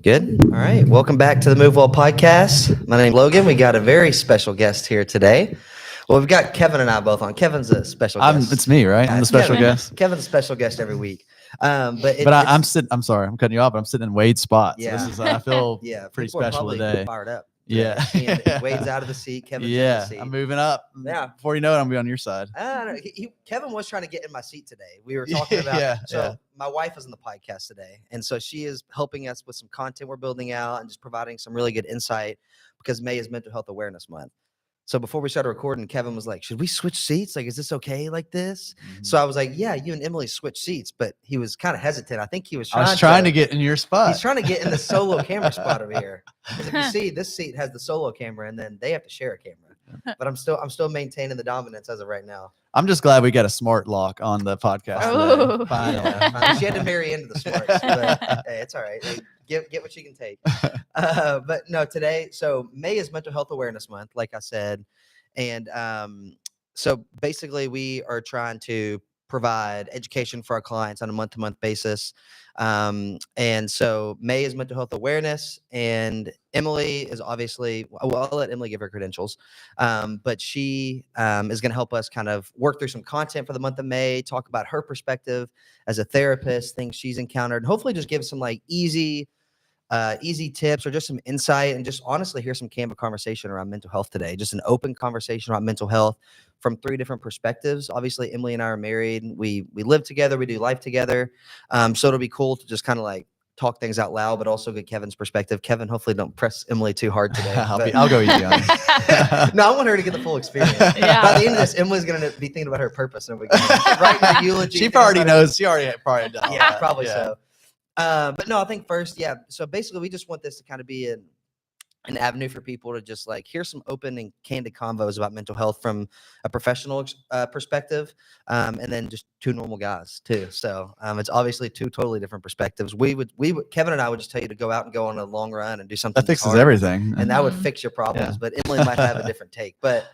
Good. All right. Welcome back to the Muuvwell Podcast. My name's Logan. We got a very special guest here today. Well, we've got Kevin and I both on. Kevin's a special guest. It's me, right? I'm the It's special Kevin. guest. Kevin's a special guest every week. I'm sitting. I'm sorry, I'm cutting you off, but I'm sitting in Wade's spot. So Yeah. this is. I feel pretty people are special probably today. Fired up. Yeah. Seeing Wade's out of the seat. Kevin's in the seat. I'm moving up. Yeah. Before you know it, I'm gonna be on your side. I don't know. Kevin was trying to get in my seat today. We were talking about. My wife is on the podcast today, and so she is helping us with some content we're building out and just providing some really good insight because May is Mental Health Awareness Month. So before we started recording, Kevin was like, "Should we switch seats? Like, is this okay like this?" Mm-hmm. So I was like, "Yeah, you and Emily switch seats," but he was kind of hesitant. I think he was. I was trying to get in your spot. He's trying to get in the solo camera spot over here. Because if you see, this seat has the solo camera, and then they have to share a camera. But I'm still maintaining the dominance as of right now. I'm just glad we got a smart lock on the podcast. Today. Finally. Yeah, she had to marry into the smarts, but hey, it's all right. Hey, get what you can take. But no, today, so May is Mental Health Awareness Month, like I said, and so basically we are trying to provide education for our clients on a month-to-month basis. And so May is Mental Health Awareness, and Emily is obviously, well, I'll let Emily give her credentials, but she is going to help us kind of work through some content for the month of May, talk about her perspective as a therapist, things she's encountered, and hopefully just give some like easy tips or just some insight and just honestly hear some candid conversation around mental health today. Just an open conversation about mental health from 3 different perspectives. Obviously, Emily and I are married. We live together. We do life together. So it'll be cool to just kind of like talk things out loud, but also get Kevin's perspective. Kevin, hopefully don't press Emily too hard today. I'll go easy on it. No, I want her to get the full experience. Yeah. By the end of this, Emily's going to be thinking about her purpose. And writing a eulogy. She already knows. She already probably does. Yeah, probably so. But no, I think first, so basically we just want this to kind of be an avenue for people to just like hear some open and candid convos about mental health from a professional perspective, and then just 2 normal guys too. So it's obviously 2 totally different perspectives. We would Kevin and I would just tell you to go out and go on a long run and do something That fixes hard, everything. and that would fix your problems. But Emily might have a different take. But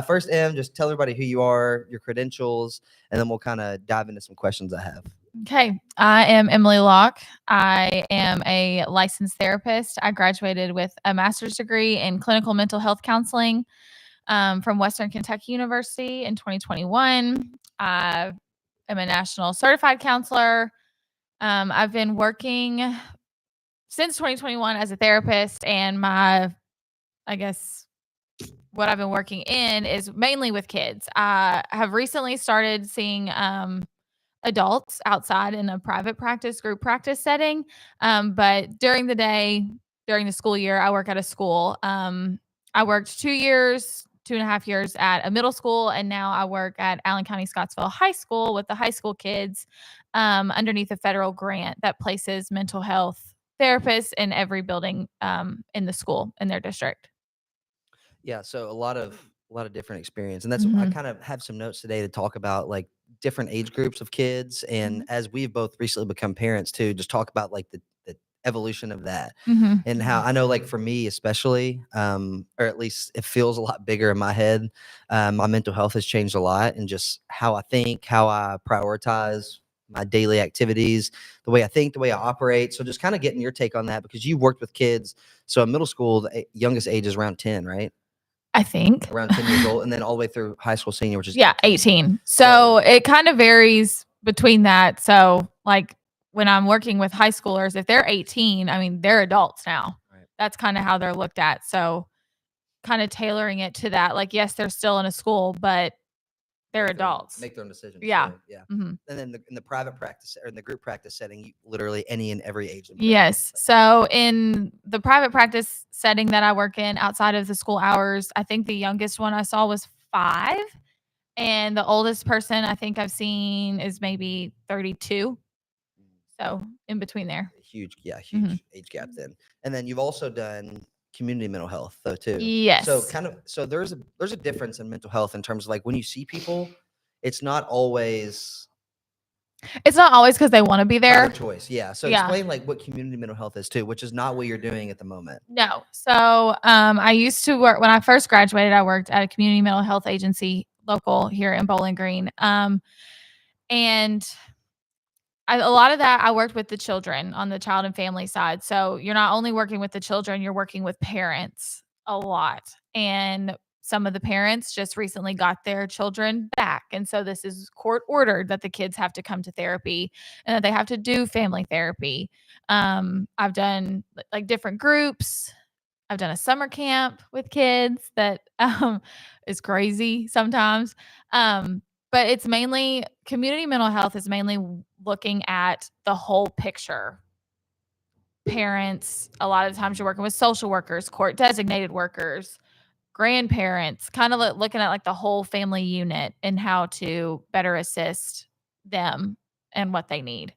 first, just tell everybody who you are, your credentials, and then we'll kind of dive into some questions I have. Okay. I am Emily Locke. I am a licensed therapist. I graduated with a master's degree in clinical mental health counseling from Western Kentucky University in 2021. I am a national certified counselor. I've been working since 2021 as a therapist, and what I've been working in is mainly with kids. I have recently started seeing adults outside in a private practice, group practice setting. But during the day, during the school year, I work at a school. I worked 2.5 years at a middle school, and now I work at Allen County Scottsville High School with the high school kids underneath a federal grant that places mental health therapists in every building in the school in their district. Yeah, so a lot of different experience, and that's I kind of have some notes today to talk about like different age groups of kids, and as we've both recently become parents too, just talk about like the evolution of that, and how I know like for me especially, or at least it feels a lot bigger in my head. My mental health has changed a lot, and just how I think, how I prioritize my daily activities, the way I think, the way I operate. So just kind of getting your take on that, because you worked with kids. So in middle school, the youngest age is around 10, right? I think Around 10 years old, and then all the way through high school senior, which is 18. So it kind of varies between that. So like when I'm working with high schoolers, if they're 18, I mean, they're adults now. Right. That's kind of how they're looked at. So kind of tailoring it to that. Like, yes, they're still in a school, but they're adults. Make their own decisions. Yeah. So, yeah. And then in the private practice or in the group practice setting, literally any and every age. Yes. So in the private practice setting that I work in outside of the school hours, I think the youngest one I saw was 5. And the oldest person I think I've seen is maybe 32. So in between there. Huge age gap then. And then you've also done community mental health though too. Yes. So there's a difference in mental health in terms of like when you see people, it's not always because they want to be there. Choice. Yeah. So explain like what community mental health is too, which is not what you're doing at the moment. No. So I used to work when I first graduated, I worked at a community mental health agency local here in Bowling Green. And a lot of that I worked with the children on the child and family side. So you're not only working with the children, you're working with parents a lot. And some of the parents just recently got their children back. And so this is court ordered that the kids have to come to therapy and that they have to do family therapy. I've done like different groups. I've done a summer camp with kids that is crazy sometimes. But it's mainly community mental health is mainly looking at the whole picture. Parents, a lot of times you're working with social workers, court designated workers, grandparents, kind of looking at like the whole family unit and how to better assist them and what they need.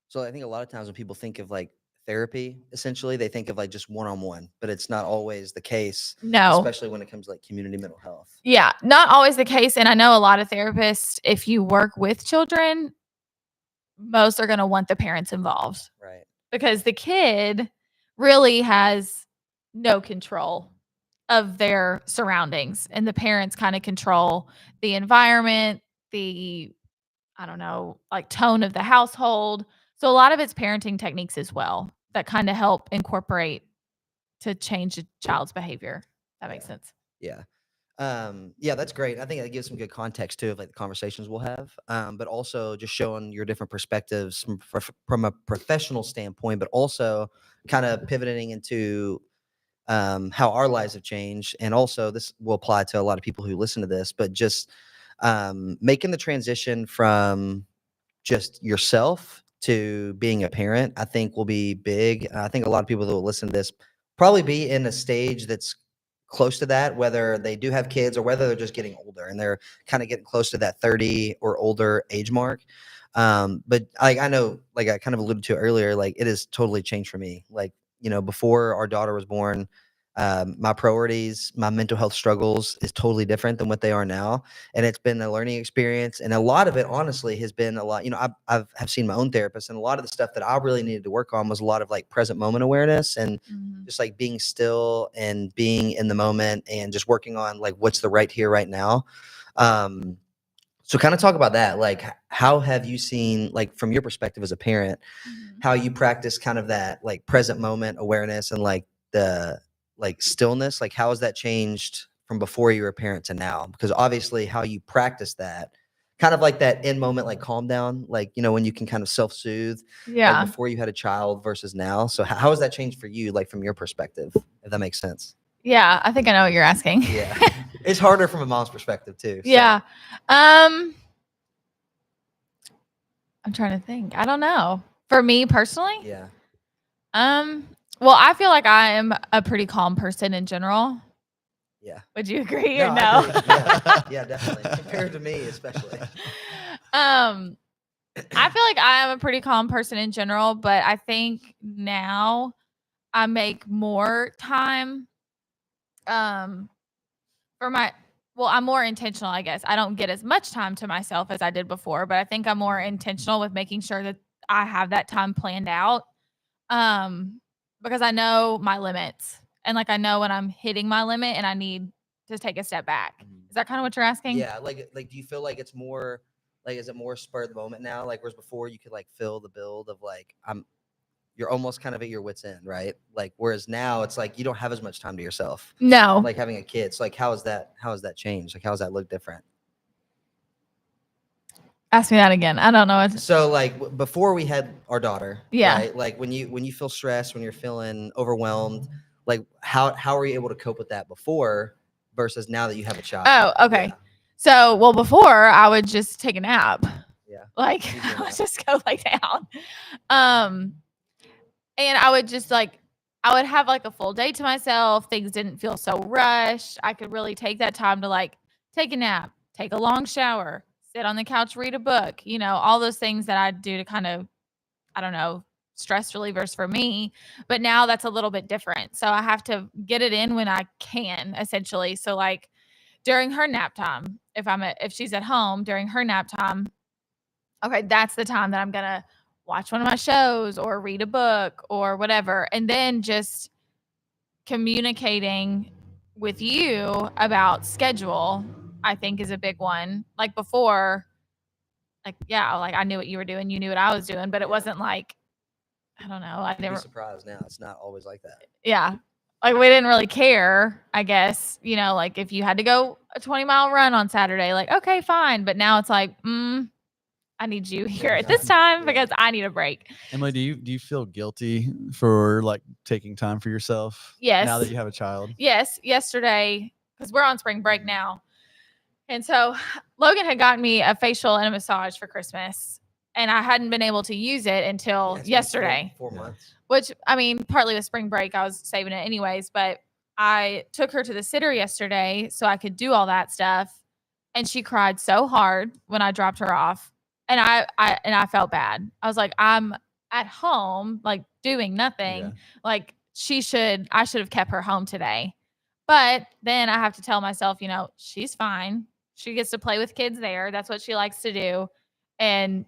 So I think a lot of times when people think of like therapy, essentially, they think of like just one-on-one, but it's not always the case, No. especially when it comes to like community mental health. Yeah, not always the case. And I know a lot of therapists, if you work with children, most are going to want the parents involved. Right. Because the kid really has no control of their surroundings, and the parents kind of control the environment, the, I don't know, like tone of the household. So a lot of it's parenting techniques as well that kind of help incorporate to change a child's behavior. That makes sense. Yeah. Yeah, that's great. I think that gives some good context too of like the conversations we'll have, but also just showing your different perspectives from a professional standpoint, but also kind of pivoting into how our lives have changed. And also this will apply to a lot of people who listen to this, but just making the transition from just yourself to being a parent, I think will be big. I think a lot of people that will listen to this probably be in a stage that's close to that, whether they do have kids or whether they're just getting older and they're kind of getting close to that 30 or older age mark. But I know, like I kind of alluded to earlier, like it has totally changed for me. Like, before our daughter was born, my priorities, my mental health struggles is totally different than what they are now. And it's been a learning experience. And a lot of it, honestly, has been a lot, have seen my own therapist, and a lot of the stuff that I really needed to work on was a lot of like present moment awareness and just like being still and being in the moment and just working on like, what's the right here, right now. So kind of talk about that. Like, how have you seen, like from your perspective as a parent, how you practice kind of that like present moment awareness and like the like stillness? Like, how has that changed from before you were a parent to now? Because obviously how you practice that, kind of like that in moment, like calm down, like, when you can kind of self-soothe, Yeah. like before you had a child versus now. So how has that changed for you, like from your perspective, if that makes sense? Yeah, I think I know what you're asking. Yeah. It's harder from a mom's perspective too. So. Yeah. I'm trying to think. I don't know. For me personally? Yeah. Well, I feel like I am a pretty calm person in general. Yeah. Would you agree or I no? agree. Yeah, definitely. Compared to me, especially. I feel like I am a pretty calm person in general, but I think now I make more time for I'm more intentional, I guess. I don't get as much time to myself as I did before, but I think I'm more intentional with making sure that I have that time planned out. Because I know my limits, and like I know when I'm hitting my limit and I need to take a step back. Is that kind of what you're asking? Yeah, like do you feel like it's more like, is it more spur of the moment now? Like, whereas before you could like fill the build of like you're almost kind of at your wit's end, right? Like, whereas now it's like you don't have as much time to yourself. No. Like having a kid. So like how has that changed? Like how does that look different? Ask me that again. I don't know. So like before we had our daughter, yeah. right? Like when you feel stressed, when you're feeling overwhelmed, like how are you able to cope with that before versus now that you have a child? Oh, okay. Yeah. So, before I would just take a nap. Yeah. Like I would just go lay down. And I would just I would have like a full day to myself. Things didn't feel so rushed. I could really take that time to like take a nap, take a long shower, sit on the couch, read a book, all those things that I do to kind of, I don't know, stress relievers for me. But now that's a little bit different. So I have to get it in when I can, essentially. So like during her nap time, if she's at home during her nap time, okay, that's the time that I'm going to watch one of my shows or read a book or whatever. And then just communicating with you about schedule, I think is a big one. Like before, like, yeah, like I knew what you were doing. You knew what I was doing, but it wasn't like, I don't know. I You'd be never, surprised now. It's not always like that. yeah. Like we didn't really care, I guess, like if you had to go a 20-mile run on Saturday, like, okay, fine. But now it's like, I need you here at this time because I need a break. Emily, do you feel guilty for like taking time for yourself? Yes. Now that you have a child? Yes. Yesterday, because we're on spring break now. And so Logan had gotten me a facial and a massage for Christmas, and I hadn't been able to use it until yesterday. 4 months. Which, I mean, partly with spring break, I was saving it anyways, but I took her to the sitter yesterday so I could do all that stuff. And she cried so hard when I dropped her off. And I felt bad. I was like, I'm at home, like doing nothing. Yeah. Like I should have kept her home today. But then I have to tell myself, she's fine. She gets to play with kids there. That's what she likes to do. And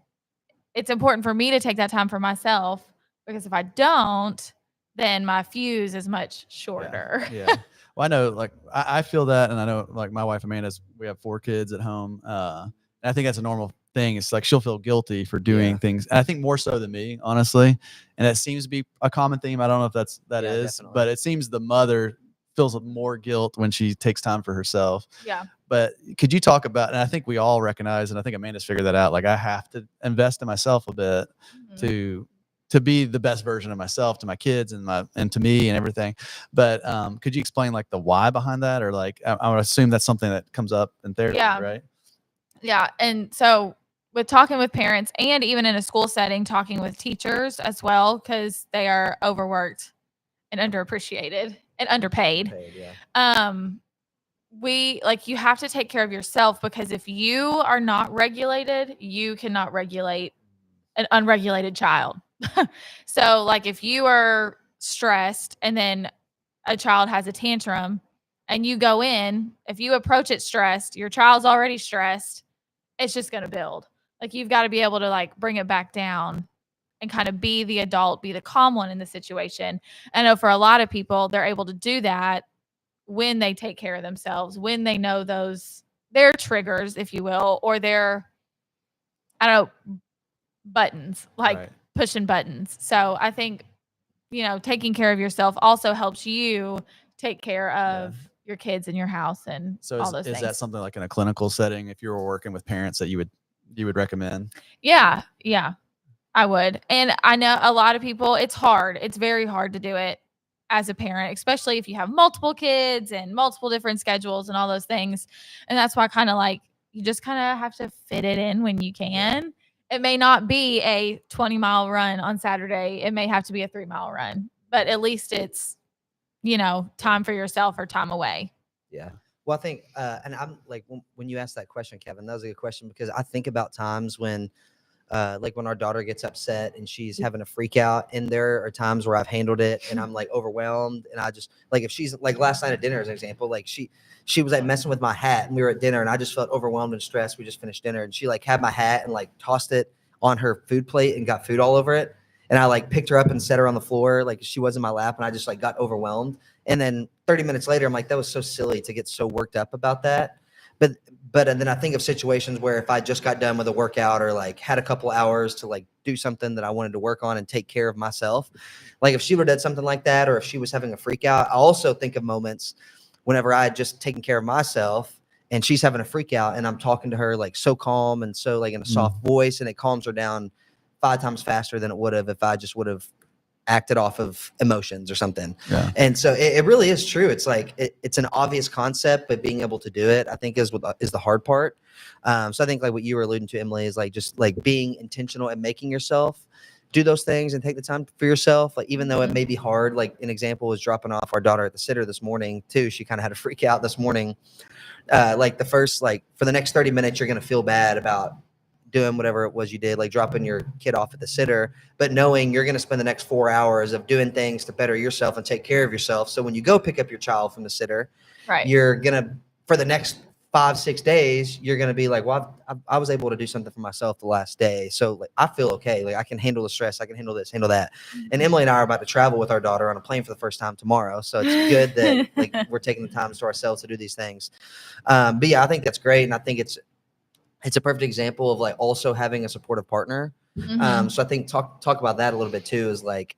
it's important for me to take that time for myself, because if I don't, then my fuse is much shorter. Yeah. Well, I know, like, I feel that. And I know, like, my wife, Amanda's, we have 4 kids at home. And I think that's a normal thing. It's like she'll feel guilty for doing things. And I think more so than me, honestly. And that seems to be a common theme. I don't know if that is, definitely. But it seems the mother feels more guilt when she takes time for herself. Yeah. But could you talk about, and I think we all recognize, and I think Amanda's figured that out, like I have to invest in myself a bit to be the best version of myself to my kids and to me and everything. But could you explain like the why behind that? Or like, I would assume that's something that comes up in therapy, right? Yeah. And so with talking with parents, and even in a school setting, talking with teachers as well, because they are overworked and underappreciated and underpaid. You have to take care of yourself, because if you are not regulated, you cannot regulate an unregulated child. So like if you are stressed and then a child has a tantrum and you go in, if you approach it stressed, your child's already stressed, it's just going to build. Like you've got to be able to like bring it back down and kind of be the adult, be the calm one in the situation. I know for a lot of people, they're able to do that when they take care of themselves, when they know their triggers, if you will, or their, I don't know, buttons, like pushing buttons. So I think, taking care of yourself also helps you take care of your kids in your house and all those things. Is that something like in a clinical setting, if you were working with parents, that you would recommend? Yeah, I would. And I know a lot of people, it's hard. It's very hard to do it as a parent, especially if you have multiple kids and multiple different schedules and all those things. And that's why kind of like, you just kind of have to fit it in when you can. It may not be a 20-mile run on Saturday. It may have to be a 3-mile run, but at least it's, time for yourself or time away. Yeah. Well, I think, and I'm like, when you asked that question, Kevin, that was a good question, because I think about times when, like when our daughter gets upset and she's having a freak out, and there are times where I've handled it and I'm like overwhelmed, and I just like, if she's like last night at dinner as an example, like she was like messing with my hat, and we were at dinner and I just felt overwhelmed and stressed. We just finished dinner and she like had my hat and like tossed it on her food plate and got food all over it. And I like picked her up and set her on the floor, like she was in my lap, and I just like got overwhelmed. And then 30 minutes later, I'm like, that was so silly to get so worked up about that. But and then I think of situations where if I just got done with a workout or like had a couple hours to like do something that I wanted to work on and take care of myself, like if she would have done something like that, or if she was having a freak out, I also think of moments whenever I had just taken care of myself and she's having a freak out and I'm talking to her like so calm and so like in a soft voice, and it calms her down 5 times faster than it would have if I just would have acted off of emotions or something. Yeah. And so it really is true. It's like, it's an obvious concept, but being able to do it, I think is the hard part. So I think like what you were alluding to, Emily, is like, just like being intentional and making yourself do those things and take the time for yourself. Like, even though it may be hard, like an example was dropping off our daughter at the sitter this morning too. She kind of had a freak out this morning. Like the first, like for the next 30 minutes, you're going to feel bad about doing whatever it was you did, like dropping your kid off at the sitter, but knowing you're going to spend the next 4 hours of doing things to better yourself and take care of yourself. So when you go pick up your child from the sitter, you're going to, for the next 5-6 days, you're going to be like, well, I was able to do something for myself the last day. So like, I feel okay. Like I can handle the stress. I can handle this, handle that. And Emily and I are about to travel with our daughter on a plane for the first time tomorrow. So it's good that like we're taking the time to ourselves to do these things. But yeah, I think that's great. And I think it's a perfect example of like also having a supportive partner. Mhm. So I think talk about that a little bit too, is like,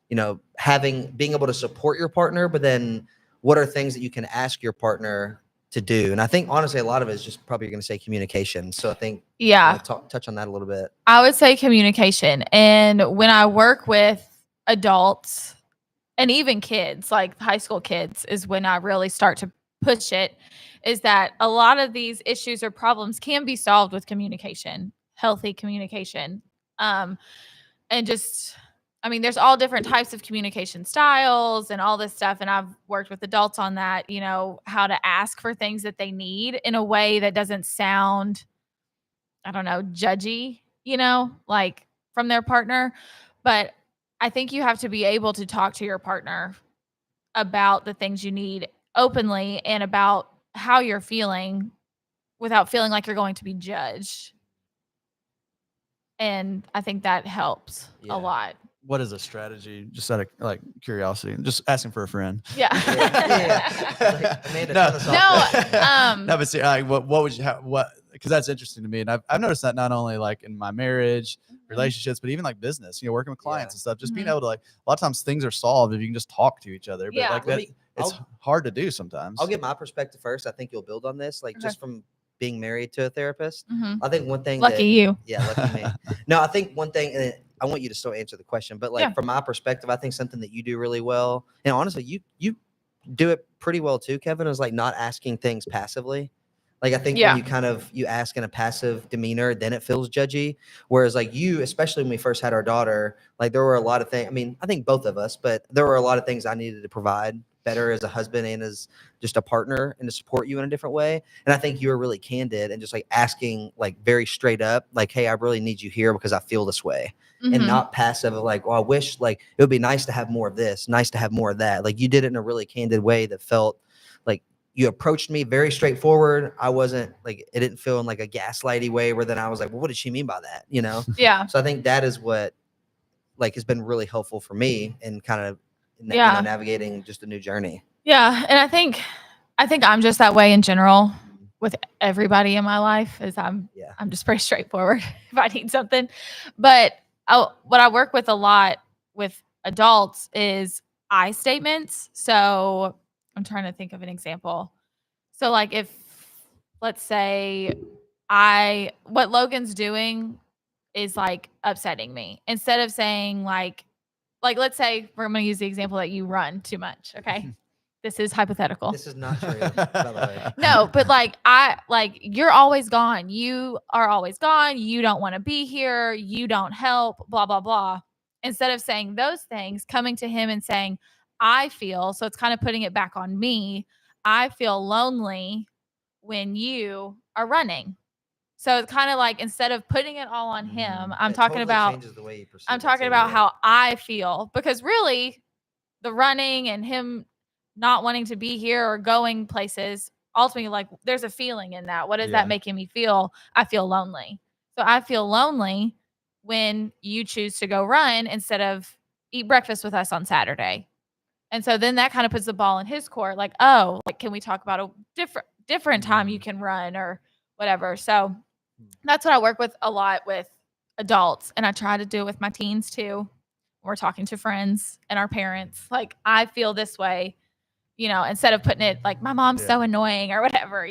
being able to support your partner, but then what are things that you can ask your partner to do? And I think honestly, a lot of it is just probably going to say communication. So I think, Yeah. touch on that a little bit. I would say communication. And when I work with adults and even kids, like high school kids, is when I really start to push it, is that a lot of these issues or problems can be solved with communication, healthy communication. And just, I mean, there's all different types of communication styles and all this stuff. And I've worked with adults on that, how to ask for things that they need in a way that doesn't sound, I don't know, judgy, like from their partner. But I think you have to be able to talk to your partner about the things you need openly and about how you're feeling without feeling like you're going to be judged. And I think that helps Yeah. a lot. What is a strategy? Just out of like curiosity, just asking for a friend. Yeah. Like, Amanda, No. turn us off. No, but see, like, what would you have? What? Because that's interesting to me, and I've noticed that not only like in my marriage, relationships, but even like business. Working with clients Yeah. and stuff. Just being Mhm. able to, like, a lot of times things are solved if you can just talk to each other. But Yeah. like Let that, me- it's hard to do sometimes. I'll give my perspective first. I think you'll build on this, like Okay. just from being married to a therapist. Mhm. I think one thing Lucky you. Yeah, lucky me. No, I think one thing, and I want you to still answer the question, but like Yeah. from my perspective, I think something that you do really well, and honestly, you do it pretty well too, Kevin, is like not asking things passively. Like I think Yeah. when you ask in a passive demeanor, then it feels judgy. Whereas like you, especially when we first had our daughter, like there were a lot of things. I mean, I think both of us, but there were a lot of things I needed to provide better as a husband and as just a partner and to support you in a different way. And I think you were really candid and just like asking like very straight up, like, hey, I really need you here because I feel this way. And Mhm. not passive of like, well, I wish like it would be nice to have more of this, nice to have more of that. Like you did it in a really candid way that felt like you approached me very straightforward. I wasn't like, it didn't feel in like a gaslighty way where then I was like, well, what did she mean by that? Yeah. So I think that is what like has been really helpful for me in kind of Yeah. navigating just a new journey. Yeah. And I think I'm just that way in general with everybody in my life, is I'm just pretty straightforward if I need something. But what I work with a lot with adults is I statements. So I'm trying to think of an example. So like if, let's say what Logan's doing is like upsetting me, instead of saying like let's say we're going to use the example that you run too much. Okay. This is hypothetical. This is not true, by the way. No, but you're always gone. You are always gone. You don't want to be here. You don't help, blah, blah, blah. Instead of saying those things, coming to him and saying, I feel, so it's kind of putting it back on me. I feel lonely when you are running. So it's kind of like, instead of putting it all on him, I'm It talking totally about, changes the way you perceive I'm it talking too, about yeah. how I feel, because really the running and him not wanting to be here or going places, ultimately, like, there's a feeling in that. What is that making me feel? I feel lonely. So I feel lonely when you choose to go run instead of eat breakfast with us on Saturday. And so then that kind of puts the ball in his court, like, oh, like, can we talk about a different time you can run or whatever. So that's what I work with a lot with adults, and I try to do it with my teens too. We're talking to friends and our parents. Like, I feel this way, instead of putting it like, my mom's so annoying or whatever,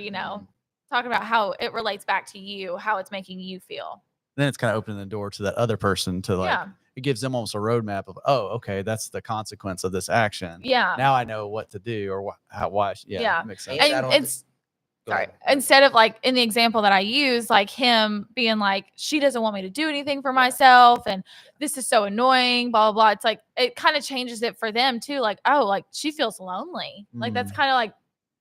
talk about how it relates back to you, how it's making you feel. Then it's kind of opening the door to that other person to like, it gives them almost a roadmap of, oh, okay, that's the consequence of this action. Yeah. Now I know what to do or why. Yeah. It makes sense. And it's, sorry, instead of like in the example that I use, like him being like, she doesn't want me to do anything for myself, and this is so annoying, blah, blah, blah. It's like, it kind of changes it for them too. Like, oh, like she feels lonely. Like that's kind of like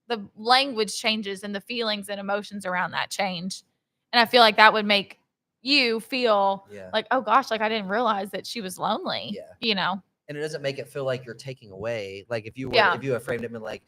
the language changes and the feelings and emotions around that change. And I feel like that would make you feel like, oh gosh, like I didn't realize that she was lonely, And it doesn't make it feel like you're taking away. Like if you have framed it in like,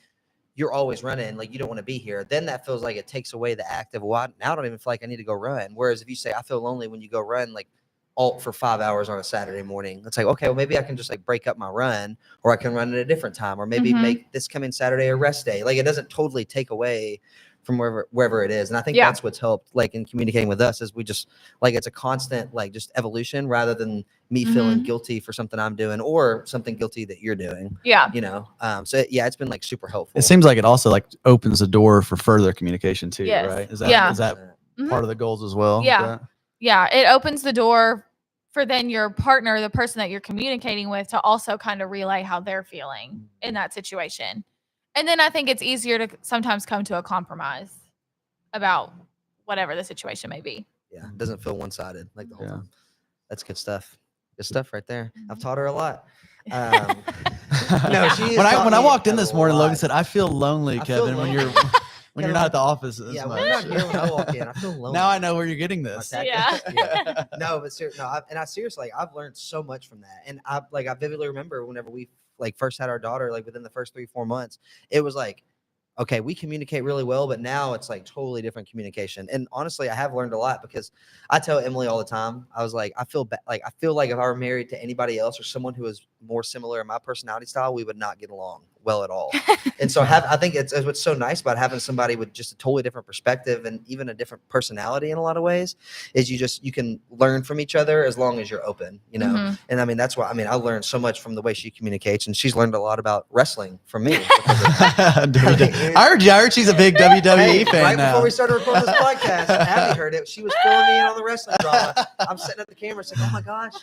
you're always running, like you don't want to be here, then that feels like it takes away the act of, well, now I don't even feel like I need to go run. Whereas if you say, I feel lonely when you go run, like all for 5 hours on a Saturday morning, it's like, okay, well, maybe I can just like break up my run, or I can run at a different time, or maybe make this coming Saturday a rest day. Like it doesn't totally take away from wherever it is. And I think that's what's helped like in communicating with us is we just like it's a constant like just evolution rather than me feeling guilty for something I'm doing or something guilty that you're doing. Yeah. You know, so yeah, it's been like super helpful. It seems like it also like opens the door for further communication too, right? Is that part of the goals as well? Yeah. Yeah. It opens the door for then your partner, the person that you're communicating with, to also kind of relay how they're feeling in that situation. And then I think it's easier to sometimes come to a compromise about whatever the situation may be. Yeah. It doesn't feel one-sided like the whole time. That's good stuff. Good stuff right there. I've taught her a lot. No, she when I walked in this morning, Logan said, "I feel lonely, Kevin, when you're not at the office." When you're not here when I walk in, I feel lonely. Now I know where you're getting this. Yeah. No, but seriously, seriously, I've learned so much from that, and I vividly remember whenever we like first had our daughter, like within the first 3-4 months, it was like, okay, we communicate really well, but now it's like totally different communication. And honestly, I have learned a lot because I tell Emily all the time, I was like, I feel like if I were married to anybody else or someone who is more similar in my personality style, we would not get along well at all. And so I think it's what's so nice about having somebody with just a totally different perspective and even a different personality in a lot of ways is you can learn from each other as long as you're open, you know? And I mean, that's why, I learned so much from the way she communicates, and she's learned a lot about wrestling from me. I heard she's a big WWE fan right now. Before we started recording this podcast, Abby heard it. She was filling me in on the wrestling drama. I'm sitting at the camera saying, "Oh my gosh,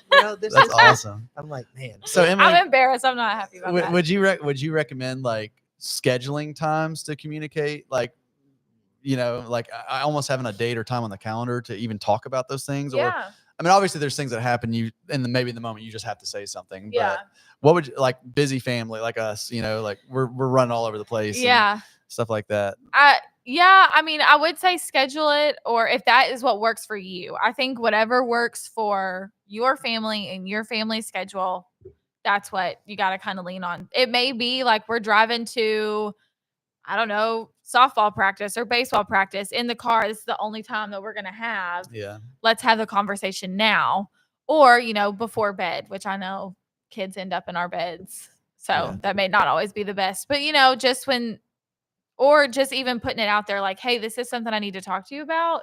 this That's is awesome." I'm like, man. So Emily, I'm embarrassed. I'm not happy about that. Would you recommend like scheduling times to communicate? Like, like I almost having a date or time on the calendar to even talk about those things? Or, obviously there's things that happen maybe in the moment you just have to say something. But what would you like busy family like us, like we're running all over the place. And stuff like that. I would say schedule it, or if that is what works for you. I think whatever works for your family and your family schedule, that's what you got to kind of lean on. It may be like we're driving to, I don't know, softball practice or baseball practice in the car. This is the only time that we're going to have. Yeah. Let's have the conversation now. Or, before bed, which I know kids end up in our beds. So that may not always be the best. But, or just even putting it out there like, hey, this is something I need to talk to you about.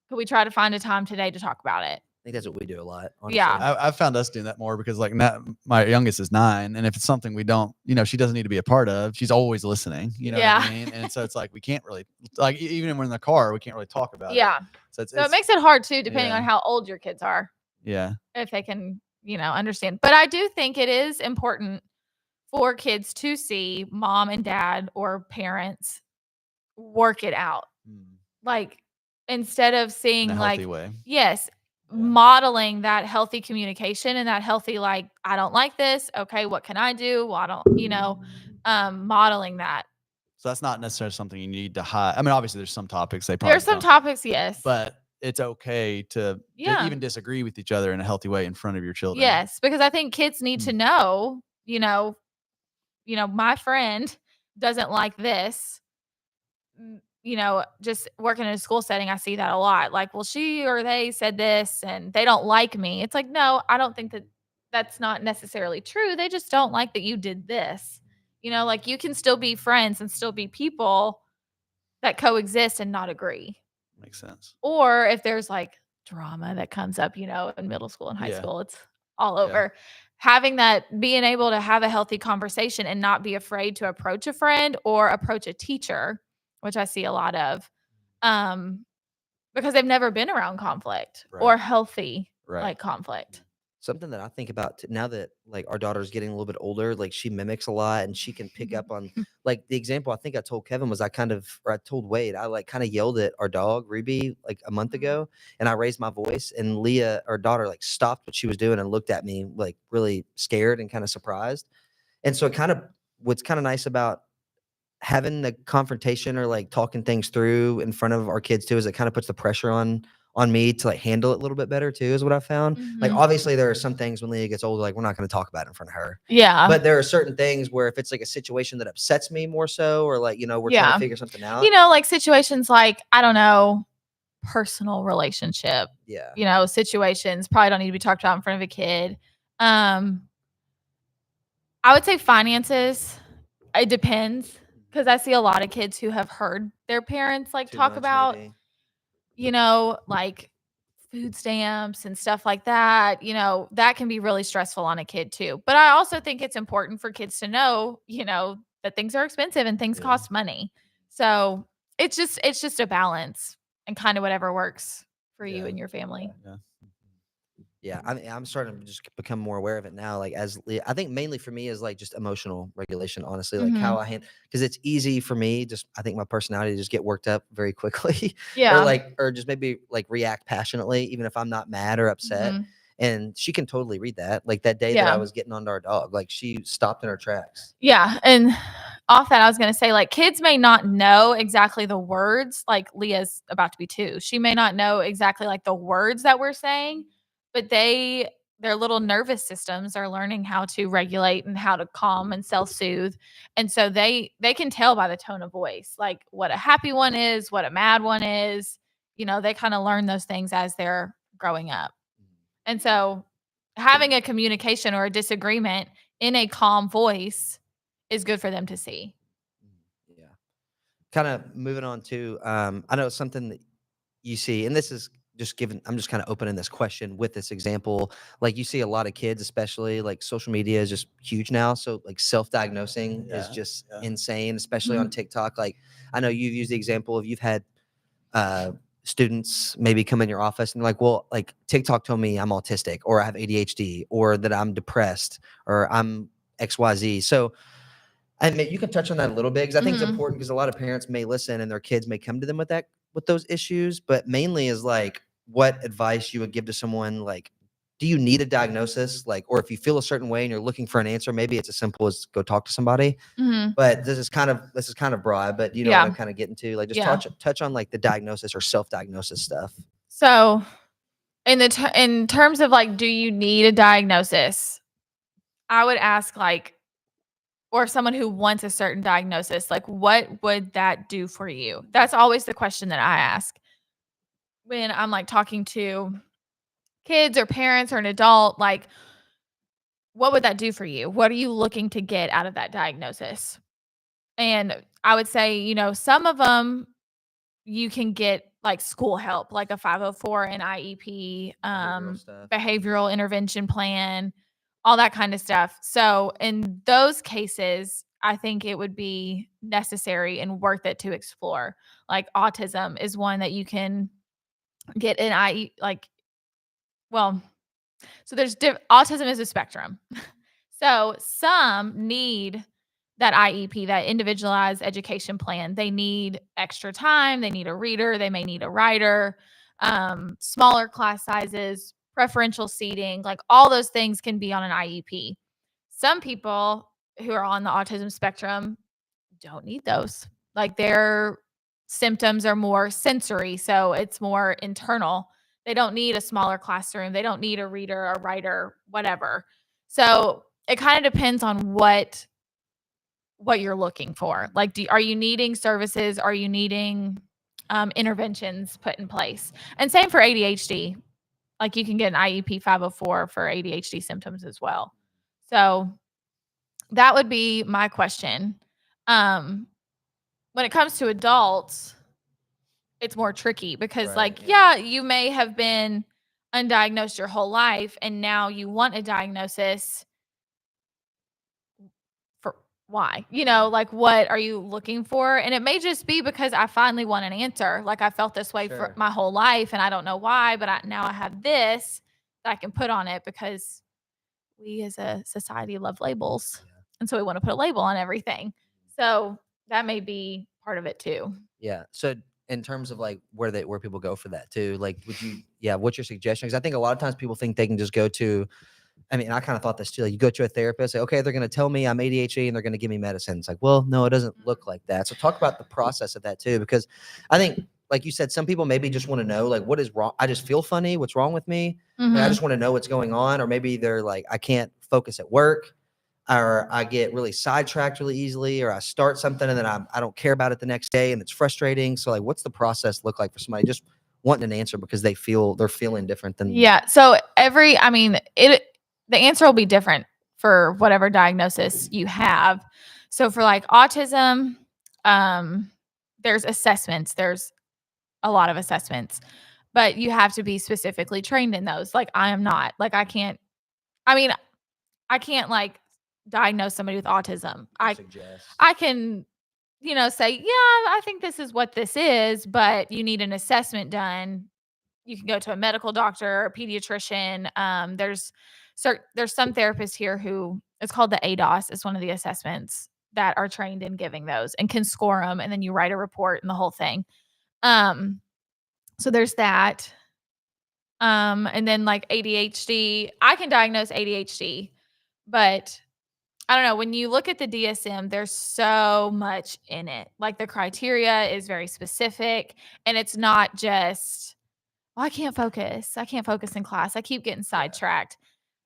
Could we try to find a time today to talk about it? I think that's what we do a lot. Honestly. Yeah. I've found us doing that more because like now my youngest is 9. And if it's something we don't, she doesn't need to be a part of, she's always listening, what I mean? And so it's like, we can't really like, even when we're in the car, we can't really talk about it. So it makes it hard too, depending on how old your kids are. Yeah. If they can, understand. But I do think it is important for kids to see mom and dad or parents work it out. Like instead of seeing in a healthy way. Modeling that healthy communication and that healthy, like, I don't like this. Okay. What can I do? Well, I don't, modeling that. So that's not necessarily something you need to hide. Obviously there's some topics there's some topics. Yes. But it's okay to even disagree with each other in a healthy way in front of your children. Yes. Because I think kids need to know, my friend doesn't like this, just working in a school setting, I see that a lot. Like, well, she or they said this and they don't like me. It's like, no, I don't think that's not necessarily true. They just don't like that you did this. Like you can still be friends and still be people that coexist and not agree. Makes sense. Or if there's like drama that comes up, in middle school and high school, it's all over. Having that, being able to have a healthy conversation and not be afraid to approach a friend or approach a teacher, which I see a lot of, because they've never been around conflict or healthy like conflict. Something that I think about now that like our daughter's getting a little bit older, like she mimics a lot and she can pick up on like the example I think I told Kevin was I told Wade, I like kind of yelled at our dog Ruby like a month ago, and I raised my voice, and Leah, our daughter, like stopped what she was doing and looked at me like really scared and kind of surprised. And so what's kind of nice about having the confrontation or like talking things through in front of our kids too is it kind of puts the pressure on me to like handle it a little bit better too, is what I found. Like obviously there are some things when Leah gets older, like we're not going to talk about it in front of her. Yeah. But there are certain things where if it's like a situation that upsets me more so, or like, we're trying to figure something out. Like situations like, I don't know, personal relationship. Yeah. Situations probably don't need to be talked about in front of a kid. I would say finances. It depends. because I see a lot of kids who have heard their parents like Too talk much, about, maybe. like food stamps and stuff like that. That can be really stressful on a kid too. But I also think it's important for kids to know, that things are expensive and things Yeah. cost money. So it's just a balance and kind of whatever works for you Yeah. and your family. Yeah. Yeah, I'm starting to just become more aware of it now. Like I think mainly for me is like just emotional regulation, honestly, like how I handle, because it's easy for me. Just I think my personality to just get worked up very quickly, Yeah. or just maybe like react passionately, even if I'm not mad or upset. Mhm. And she can totally read that. Like that day that I was getting onto our dog, like she stopped in her tracks. Yeah. And off that, I was going to say, like, kids may not know exactly the words. Like, Leah's about to be 2. She may not know exactly like the words that we're saying, but their little nervous systems are learning how to regulate and how to calm and self-soothe. And so they can tell by the tone of voice, like what a happy one is, what a mad one is. They kind of learn those things as they're growing up. And so having a communication or a disagreement in a calm voice is good for them to see. Yeah. Kind of moving on to, I know something that you see, and this is just given, I'm just kind of opening this question with this example. Like you see a lot of kids, especially like social media is just huge now. So like self-diagnosing is just insane, especially on TikTok. Like I know you've used the example of you've had students maybe come in your office and they're like, well, like TikTok told me I'm autistic or I have ADHD or that I'm depressed or I'm XYZ. So and you can touch on that a little bit because I think it's important because a lot of parents may listen and their kids may come to them with those issues, but mainly is like what advice you would give to someone like, do you need a diagnosis? Like, or if you feel a certain way and you're looking for an answer, maybe it's as simple as go talk to somebody. But this is kind of broad, but you know what I'm kind of getting to, like just touch on like the diagnosis or self-diagnosis stuff. So in terms of like, do you need a diagnosis? I would ask like, or someone who wants a certain diagnosis, like what would that do for you? That's always the question that I ask when I'm like talking to kids or parents or an adult, like what would that do for you? What are you looking to get out of that diagnosis? And I would say, some of them you can get like school help, like a 504, an IEP, behavioral intervention plan, all that kind of stuff. So in those cases, I think it would be necessary and worth it to explore. Like autism is one that you can get an IE, so there's autism is a spectrum. So some need that IEP, that individualized education plan. They need extra time. They need a reader. They may need a writer, smaller class sizes, preferential seating, like all those things can be on an IEP. Some people who are on the autism spectrum don't need those. Like their symptoms are more sensory, so it's more internal. They don't need a smaller classroom. They don't need a reader, a writer, whatever. So it kind of depends on what you're looking for. Like, are you needing services? Are you needing interventions put in place? And same for ADHD. Like you can get an IEP 504 for ADHD symptoms as well. So that would be my question. When it comes to adults, it's more tricky because you may have been undiagnosed your whole life and now you want a diagnosis. For why? Like what are you looking for? And it may just be because I finally want an answer. Like I felt this way for my whole life and I don't know why, but now I have this that I can put on it because we as a society love labels. And so we want to put a label on everything. So that may be part of it too. Yeah. So in terms of like where people go for that too, like what's your suggestion? Because I think a lot of times people think they can just go to, I mean, I kind of thought this too. Like you go to a therapist, say, okay, they're going to tell me I'm ADHD and they're going to give me medicine. It's like, well, no, it doesn't look like that. So talk about the process of that too, because I think, like you said, some people maybe just want to know, like, what is wrong? I just feel funny. What's wrong with me? Like, I just want to know what's going on. Or maybe they're like, I can't focus at work, or I get really sidetracked really easily, or I start something and then I don't care about it the next day and it's frustrating. So like, what's the process look like for somebody just wanting an answer because they're feeling different than So the answer will be different for whatever diagnosis you have. So for like autism, there's assessments. There's a lot of assessments, but you have to be specifically trained in those. Like I am not. Like I can't like diagnose somebody with autism. Suggest. I can, say, yeah, I think this is what this is, but you need an assessment done. You can go to a medical doctor, a pediatrician. There's some therapists here who it's called the ADOS. It's one of the assessments that are trained in giving those and can score them. And then you write a report and the whole thing. So there's that. And then like ADHD, I can diagnose ADHD, but I don't know. When you look at the DSM, there's so much in it. Like the criteria is very specific, and it's not just, I can't focus. I can't focus in class. I keep getting sidetracked.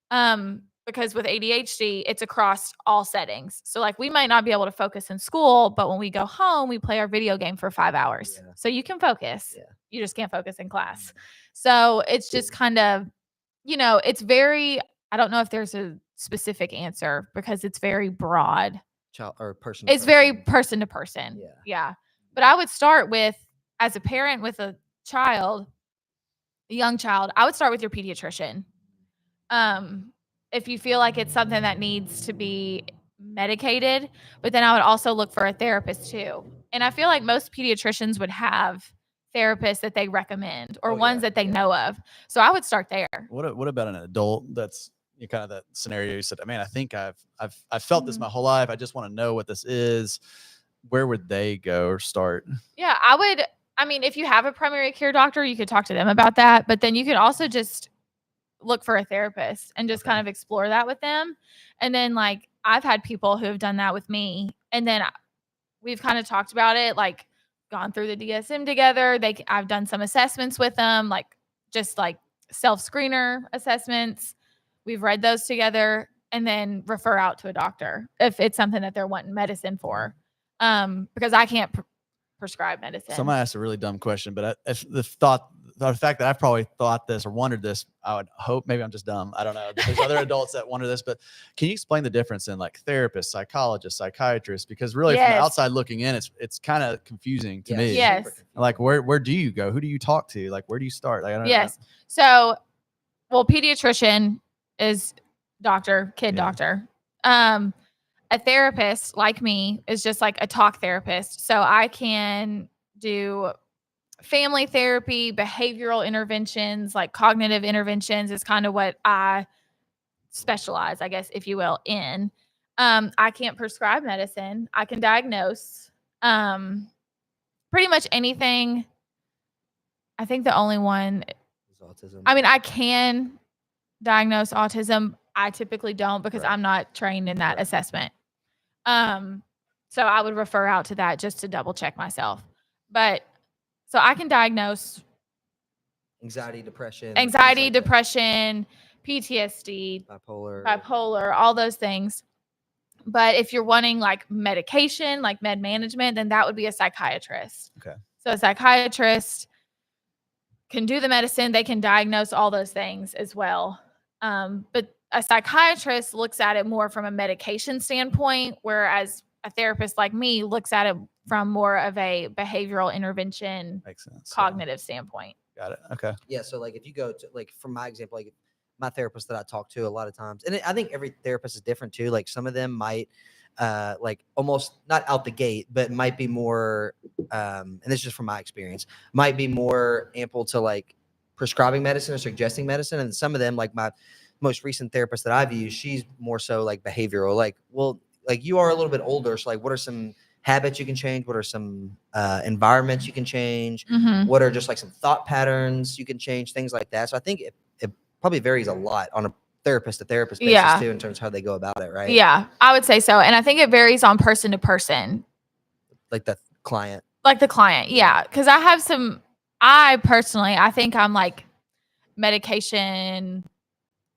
Because with ADHD, it's across all settings. So like we might not be able to focus in school, but when we go home, we play our video game for 5 hours. Yeah. So you can focus. Yeah. You just can't focus in class. So it's just kind of, it's very, I don't know if there's a specific answer because it's very broad. Child or person. It's very person to person. Yeah. But I would start with, as a parent with a young child, I would start with your pediatrician. If you feel like it's something that needs to be medicated, but then I would also look for a therapist too. And I feel like most pediatricians would have therapists that they recommend or ones that they know of. So I would start there. What about an adult that's kind of that scenario you said, man, I think I've felt this my whole life. I just want to know what this is. Where would they go or start? Yeah, if you have a primary care doctor, you could talk to them about that. But then you could also just look for a therapist and just kind of explore that with them. And then like I've had people who have done that with me. And then we've kind of talked about it, like gone through the DSM together. I've done some assessments with them, like just like self-screener assessments. We've read those together and then refer out to a doctor if it's something that they're wanting medicine for. Because I can't prescribe medicine. So I'm gonna ask a really dumb question, but the fact that I've probably thought this or wondered this, I would hope, maybe I'm just dumb. I don't know. There's other adults that wonder this, but can you explain the difference in like therapists, psychologists, psychiatrists? Because really from the outside looking in, it's kind of confusing to me. Yes. Like where do you go? Who do you talk to? Like where do you start? Like, I don't know. So, pediatrician is doctor. A therapist like me is just like a talk therapist. So I can do family therapy, behavioral interventions, like cognitive interventions is kind of what I specialize, I guess, if you will, in. I can't prescribe medicine. I can diagnose pretty much anything. I think the only one is autism. I can diagnose autism. I typically don't because I'm not trained in that assessment. So I would refer out to that just to double check myself. But so I can diagnose anxiety, depression, PTSD, bipolar, all those things. But if you're wanting like medication, like med management, then that would be a psychiatrist. Okay. So a psychiatrist can do the medicine. They can diagnose all those things as well. But a psychiatrist looks at it more from a medication standpoint, whereas a therapist like me looks at it from more of a behavioral intervention, cognitive standpoint. Got it. Okay. Yeah. So like if you go to like from my example, like my therapist that I talk to a lot of times, and I think every therapist is different too. Like some of them might like almost not out the gate, but might be more, and this is just from my experience, might be more ample to like prescribing medicine or suggesting medicine. And some of them, like my most recent therapist that I've used, she's more so like behavioral, like, well, like you are a little bit older. So like, what are some habits you can change? What are some environments you can change? Mm-hmm. What are just like some thought patterns you can change, things like that. So I think it probably varies a lot on a therapist to therapist basis too, in terms of how they go about it. Right. Yeah, I would say so. And I think it varies on person to person. Like the client. Yeah. Cause I personally think I'm like medication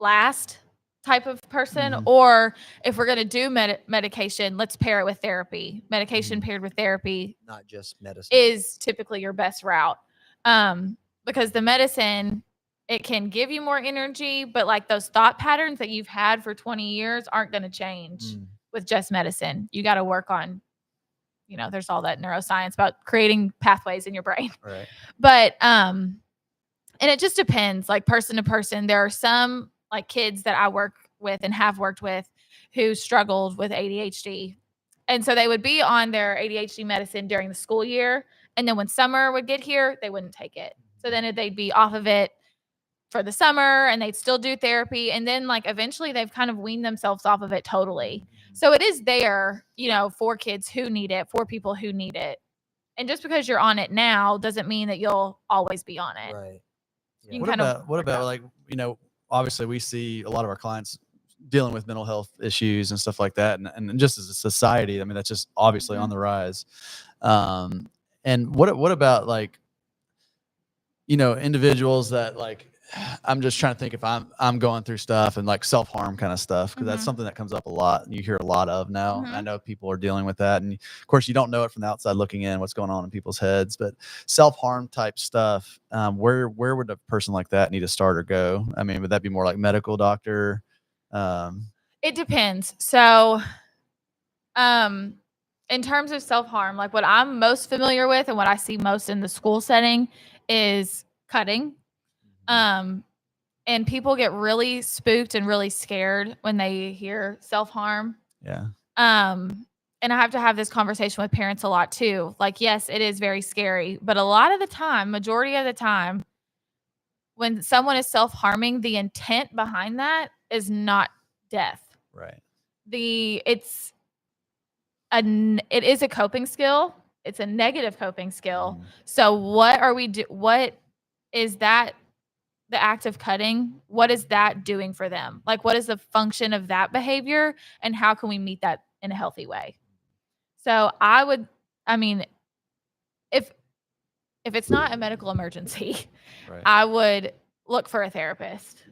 last type of person, or if we're going to do medication, let's pair it with therapy. Medication paired with therapy, not just medicine, is typically your best route. Because the medicine, it can give you more energy, but like those thought patterns that you've had for 20 years aren't going to change with just medicine. You got to work on, there's all that neuroscience about creating pathways in your brain. Right. But and it just depends, like person to person. There are some like kids that I work with and have worked with who struggled with ADHD. And so they would be on their ADHD medicine during the school year. And then when summer would get here, they wouldn't take it. So then they'd be off of it for the summer and they'd still do therapy. And then like eventually they've kind of weaned themselves off of it totally. So it is there, for kids who need it, for people who need it. And just because you're on it now doesn't mean that you'll always be on it. Right. You What can about like, obviously we see a lot of our clients dealing with mental health issues and stuff like that. And just as a society, I mean, that's just obviously on the rise. And what about like, individuals that like, I'm just trying to think if I'm going through stuff and like self-harm kind of stuff, because that's something that comes up a lot and you hear a lot of now. I know people are dealing with that. And of course you don't know it from the outside looking in what's going on in people's heads, but self-harm type stuff, where would a person like that need to start or go? I mean, would that be more like medical doctor? It depends. So, in terms of self-harm, like what I'm most familiar with and what I see most in the school setting is cutting. And people get really spooked and really scared when they hear self-harm. Yeah. And I have to have this conversation with parents a lot too. Like, yes, it is very scary, but a lot of the time, majority of the time, when someone is self-harming, the intent behind that is not death. Right. It is a coping skill. It's a negative coping skill. So what is that? The act of cutting, what is that doing for them? Like, what is the function of that behavior and how can we meet that in a healthy way? So if it's not a medical emergency, Right. I would look for a therapist,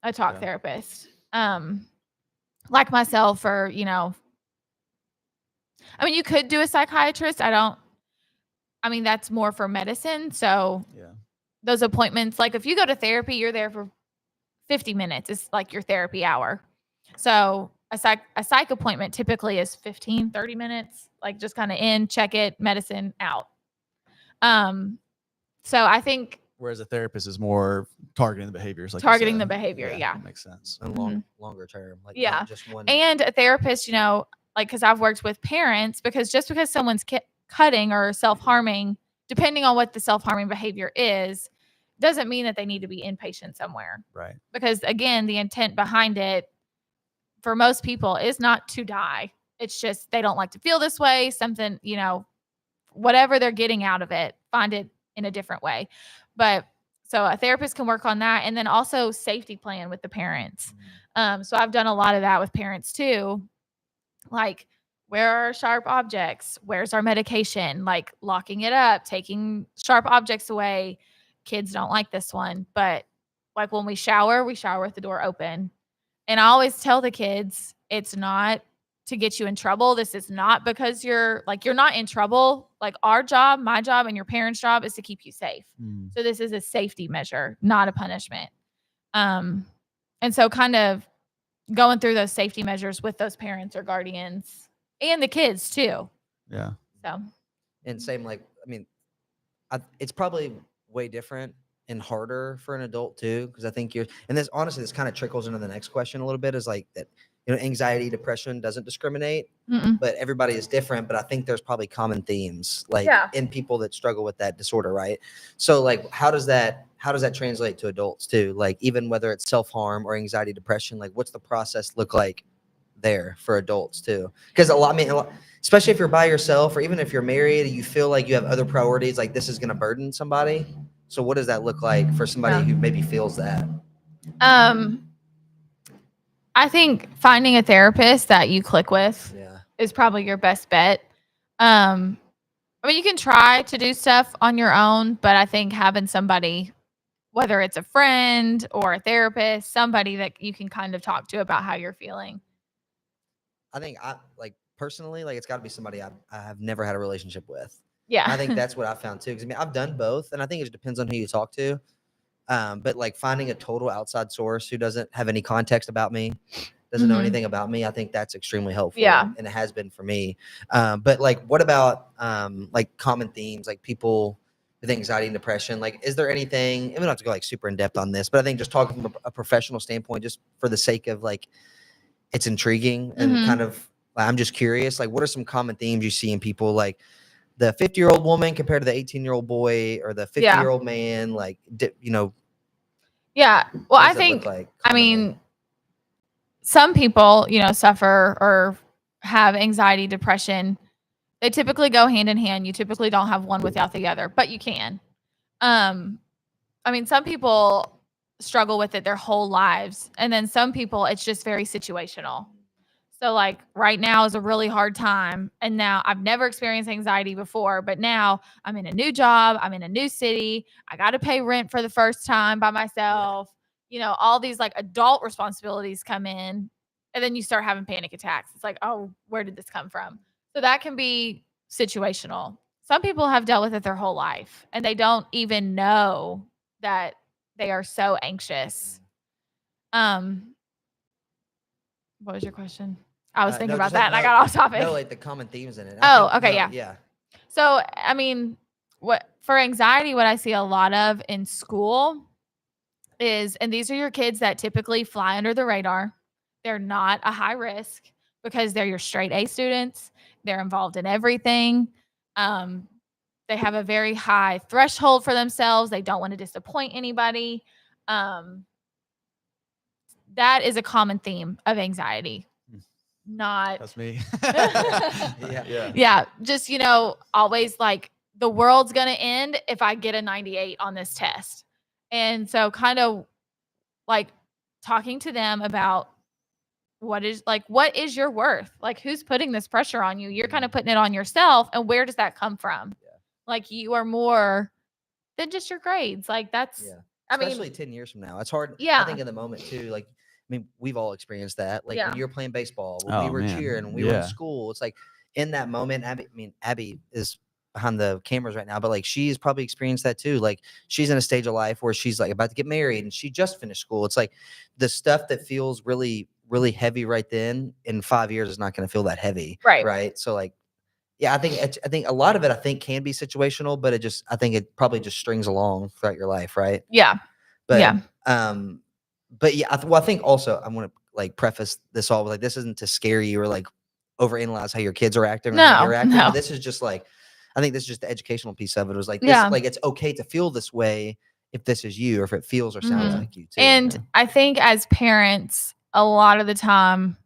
a talk therapist, like myself, or, you could do a psychiatrist. That's more for medicine. So those appointments, like if you go to therapy, you're there for 50 minutes. It's like your therapy hour. So a psych appointment typically is 15, 30 minutes, like just kind of in, check it, medicine, out. So I think. Whereas a therapist is more targeting the behaviors. Like targeting the behavior. Yeah. That makes sense. And longer term. Like not just one. And a therapist, because I've worked with parents, because just because someone's cutting or self-harming, depending on what the self-harming behavior is, doesn't mean that they need to be inpatient somewhere. Right. Because again, the intent behind it for most people is not to die. It's just they don't like to feel this way, something, whatever they're getting out of it, find it in a different way. But so a therapist can work on that. And then also safety plan with the parents. So I've done a lot of that with parents too. Like, where are sharp objects? Where's our medication? Like locking it up, taking sharp objects away. Kids don't like this one, but like when we shower with the door open. And I always tell the kids, it's not to get you in trouble. This is not because you're not in trouble. Like our job, my job, and your parents' job is to keep you safe. So this is a safety measure, not a punishment. And so kind of going through those safety measures with those parents or guardians and the kids too. Yeah. So. And same, it's probably way different and harder for an adult too, because I think this kind of trickles into the next question a little bit, is like that, anxiety, depression doesn't discriminate, but everybody is different. But I think there's probably common themes in people that struggle with that disorder, right? So like, how does that translate to adults too? Like even whether it's self-harm or anxiety, depression, like what's the process look like there for adults too? Because especially if you're by yourself, or even if you're married, you feel like you have other priorities, like this is going to burden somebody. So what does that look like for somebody who maybe feels that? I think finding a therapist that you click with is probably your best bet. You can try to do stuff on your own, but I think having somebody, whether it's a friend or a therapist, somebody that you can kind of talk to about how you're feeling. I think personally, it's got to be somebody I have never had a relationship with. Yeah. And I think that's what I found too. Because I've done both, and I think it just depends on who you talk to. But finding a total outside source who doesn't have any context about me, doesn't know Mhm. anything about me, I think that's extremely helpful. Yeah. And it has been for me. But like, what about like common themes, like people with anxiety and depression? Like, is there anything, and we don't have to go like super in depth on this, but I think just talking from a professional standpoint, just for the sake of like, it's intriguing and Mhm. kind of, I'm just curious, like, what are some common themes you see in people, like the 50-year-old woman compared to the 18-year-old boy, or the 50-year-old man, like, you know, Yeah. Well, what I does that look think, like I commonly? mean, some people, suffer or have anxiety, depression. They typically go hand in hand. You typically don't have one without the other, but you can. I mean, some people struggle with it their whole lives, and then some people it's just very situational. So like right now is a really hard time, and now I've never experienced anxiety before, but now I'm in a new job, I'm in a new city, I got to pay rent for the first time by myself. All these like adult responsibilities come in, and then you start having panic attacks. It's like, "Oh, where did this come from?" So that can be situational. Some people have dealt with it their whole life, and they don't even know that they are so anxious. What was your question? I was thinking No, about just that like, and I got off topic. no, like the common themes in it. Oh, think, okay, no, yeah. yeah. So, I mean, what for anxiety, what I see a lot of in school is, and these are your kids that typically fly under the radar. They're not a high risk because they're your straight A students. They're involved in everything. Um, they have a very high threshold for themselves. They don't want to disappoint anybody. That is a common theme of anxiety. Not That's me. Yeah. Yeah, just always like the world's going to end if I get a 98 on this test. And so kind of like talking to them about what is your worth? Like who's putting this pressure on you? You're kind of putting it on yourself, and where does that come from? Yeah. Like you are more than just your grades. Like that's Yeah. I Especially mean, 10 years from now. It's hard. I yeah. think in the moment too, like, I mean, we've all experienced that. Like Yeah. when you were playing baseball, when we Oh, were man. cheering, when we were in Yeah. school, it's like in that moment, Abby is behind the cameras right now, but like she's probably experienced that too. Like she's in a stage of life where she's like about to get married and she just finished school. It's like the stuff that feels really, really heavy right then in 5 years is not going to feel that heavy. Right. Right. So like, yeah, I think a lot of it can be situational, but I think it probably just strings along throughout your life. Right. Yeah. But Yeah. but yeah, I think also I want to like preface this all with like, this isn't to scare you or like overanalyze how your kids are acting or how you're acting. No. But this is just like, I think this is just the educational piece of it. It was like this, Yeah. like it's okay to feel this way if this is you or if it feels or sounds Mhm. like you too. And you know? I think as parents, a lot of the time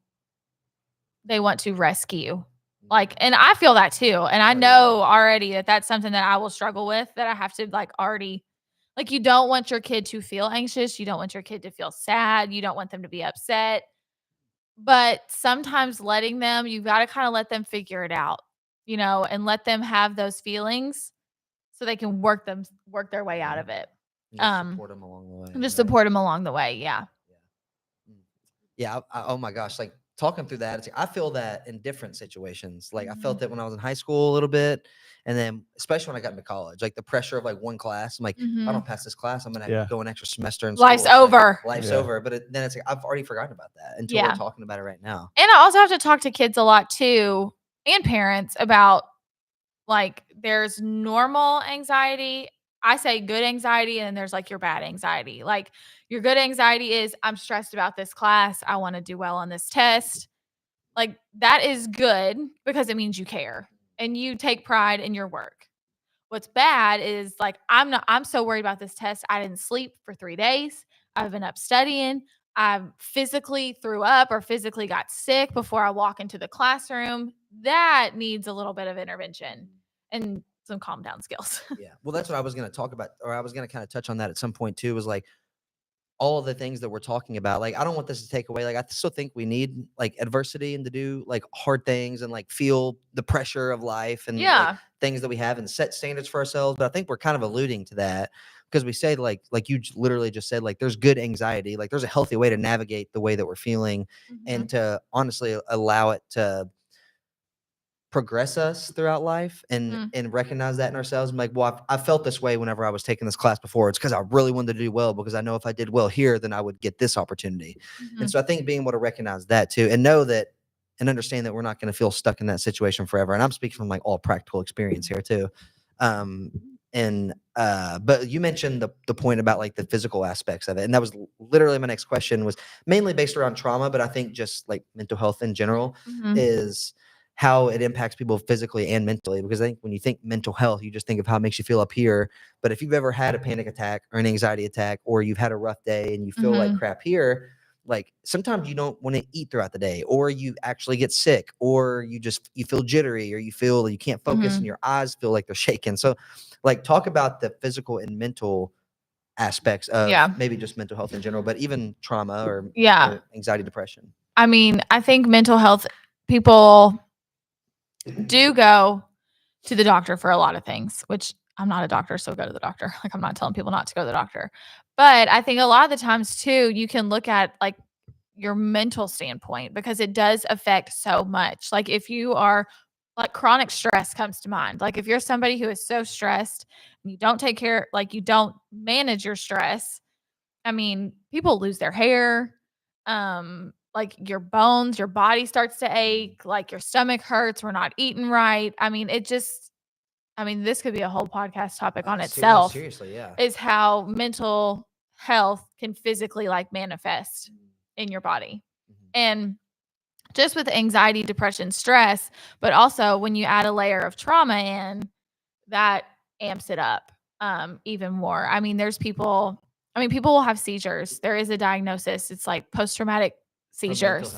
they want to rescue. Like, and I feel that too. And I Oh, yeah. know already that that's something that I will struggle with, that I have to like already, like, you don't want your kid to feel anxious. You don't want your kid to feel sad. You don't want them to be upset. But sometimes you've got to kind of let them figure it out, and let them have those feelings so they can work their way out of it. And just support them along the way. And just right? support them along the way. Yeah. Yeah. Oh my gosh. Like talking through that, I feel that in different situations. Like I felt it when I was in high school a little bit. And then especially when I got into college, like the pressure of like one class, I'm like, if I don't pass this class, I'm going to go an extra semester in school. Life's It's like, over. life's over. But then it's like, I've already forgotten about that until Yeah. we're talking about it right now. And I also have to talk to kids a lot too, and parents, about like there's normal anxiety. I say good anxiety, and then there's like your bad anxiety. Like your good anxiety is, I'm stressed about this class. I want to do well on this test. Like that is good because it means you care and you take pride in your work. What's bad is like, I'm so worried about this test. I didn't sleep for 3 days. I've been up studying. I physically threw up or physically got sick before I walk into the classroom. That needs a little bit of intervention and some calm down skills. Yeah. Well, that's what I was going to talk about, or I was going to kind of touch on that at some point too, was like all of the things that we're talking about. Like, I don't want this to take away. Like, I still think we need like adversity and to do like hard things and like feel the pressure of life and like, things that we have and set standards for ourselves. But I think we're kind of alluding to that because we say like you literally just said, like, there's good anxiety. Like there's a healthy way to navigate the way that we're feeling and to honestly allow it to progress us throughout life and recognize that in ourselves. I'm like, well, I felt this way whenever I was taking this class before. It's because I really wanted to do well, because I know if I did well here, then I would get this opportunity. And so I think being able to recognize that too, and know that and understand that we're not going to feel stuck in that situation forever. And I'm speaking from like all practical experience here too. But you mentioned the point about like the physical aspects of it. And that was literally my next question, was mainly based around trauma, but I think just like mental health in general is how it impacts people physically and mentally. Because I think when you think mental health, you just think of how it makes you feel up here. But if you've ever had a panic attack or an anxiety attack, or you've had a rough day and you feel like crap here, like sometimes you don't want to eat throughout the day, or you actually get sick, or you feel jittery, or you feel you can't focus and your eyes feel like they're shaking. So like talk about the physical and mental aspects of maybe just mental health in general, but even trauma or anxiety, depression. I mean, I think mental health people do go to the doctor for a lot of things, which I'm not a doctor, so go to the doctor. Like, I'm not telling people not to go to the doctor. But I think a lot of the times too, you can look at like your mental standpoint, because it does affect so much. Like if you are like, chronic stress comes to mind. Like if you're somebody who is so stressed and you don't take care, like you don't manage your stress, I mean, people lose their hair, like your bones, your body starts to ache, like your stomach hurts, we're not eating right. I mean, this could be a whole podcast topic on itself. Seriously, yeah. Is how mental health can physically like manifest in your body. And just with anxiety, depression, stress, but also when you add a layer of trauma in, that amps it up even more. I mean, people will have seizures. There is a diagnosis. It's like post-traumatic seizures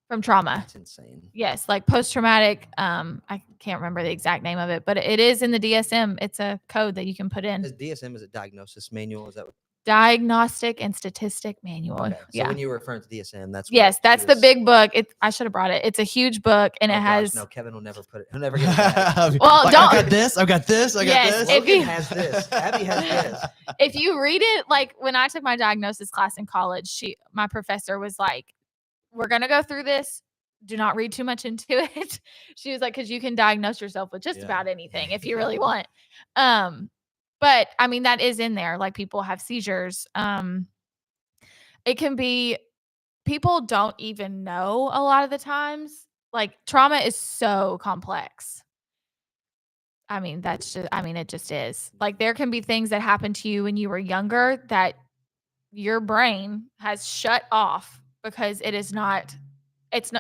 from trauma. That's insane. Yes, like post-traumatic. I can't remember the exact name of it, but it is in the DSM. It's a code that you can put in. Is DSM, is it diagnosis manual? Is that what? Diagnostic and Statistic Manual. Okay. So when you were referring to DSM, that's that's the big book. I should have brought it. It's a huge book, and it has. No, Kevin will never put it. He'll never get it back. Well, like, don't. I got this. I got this. I got this. Logan has this. Abby has this. If you read it, like when I took my diagnosis class in college, my professor was like, "We're gonna go through this. Do not read too much into it." She was like, "Because you can diagnose yourself with just about anything if you really want." But I mean, that is in there. Like people have seizures. It can be, people don't even know a lot of the times. Like trauma is so complex. I mean, it just is. Like there can be things that happened to you when you were younger that your brain has shut off because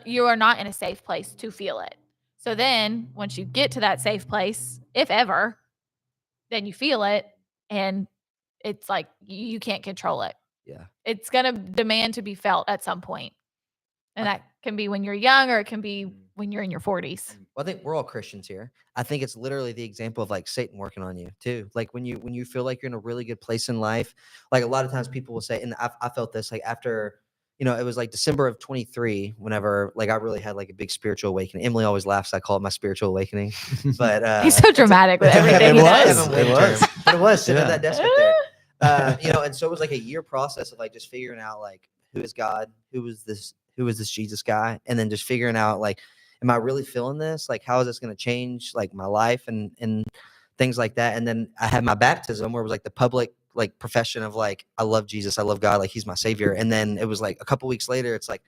you are not in a safe place to feel it. So then once you get to that safe place, if ever, then you feel it, and it's like you can't control it. Yeah. It's going to demand to be felt at some point. And that can be when you're young, or it can be when you're in your 40s. Well, I think we're all Christians here. I think it's literally the example of like Satan working on you too. Like when you feel like you're in a really good place in life, like a lot of times people will say, and I felt this like after, it was like December of 23, whenever like I really had like a big spiritual awakening. Emily always laughs. I call it my spiritual awakening, but he's so dramatic with everything he does. But it was sitting at that desk up there. And so it was like a year process of like just figuring out like, who is God? Who is this Jesus guy? And then just figuring out like, am I really feeling this? Like, how is this going to change like my life and things like that? And then I had my baptism, where it was like the public like profession of like, I love Jesus, I love God, like he's my savior. And then it was like a couple weeks later, it's like,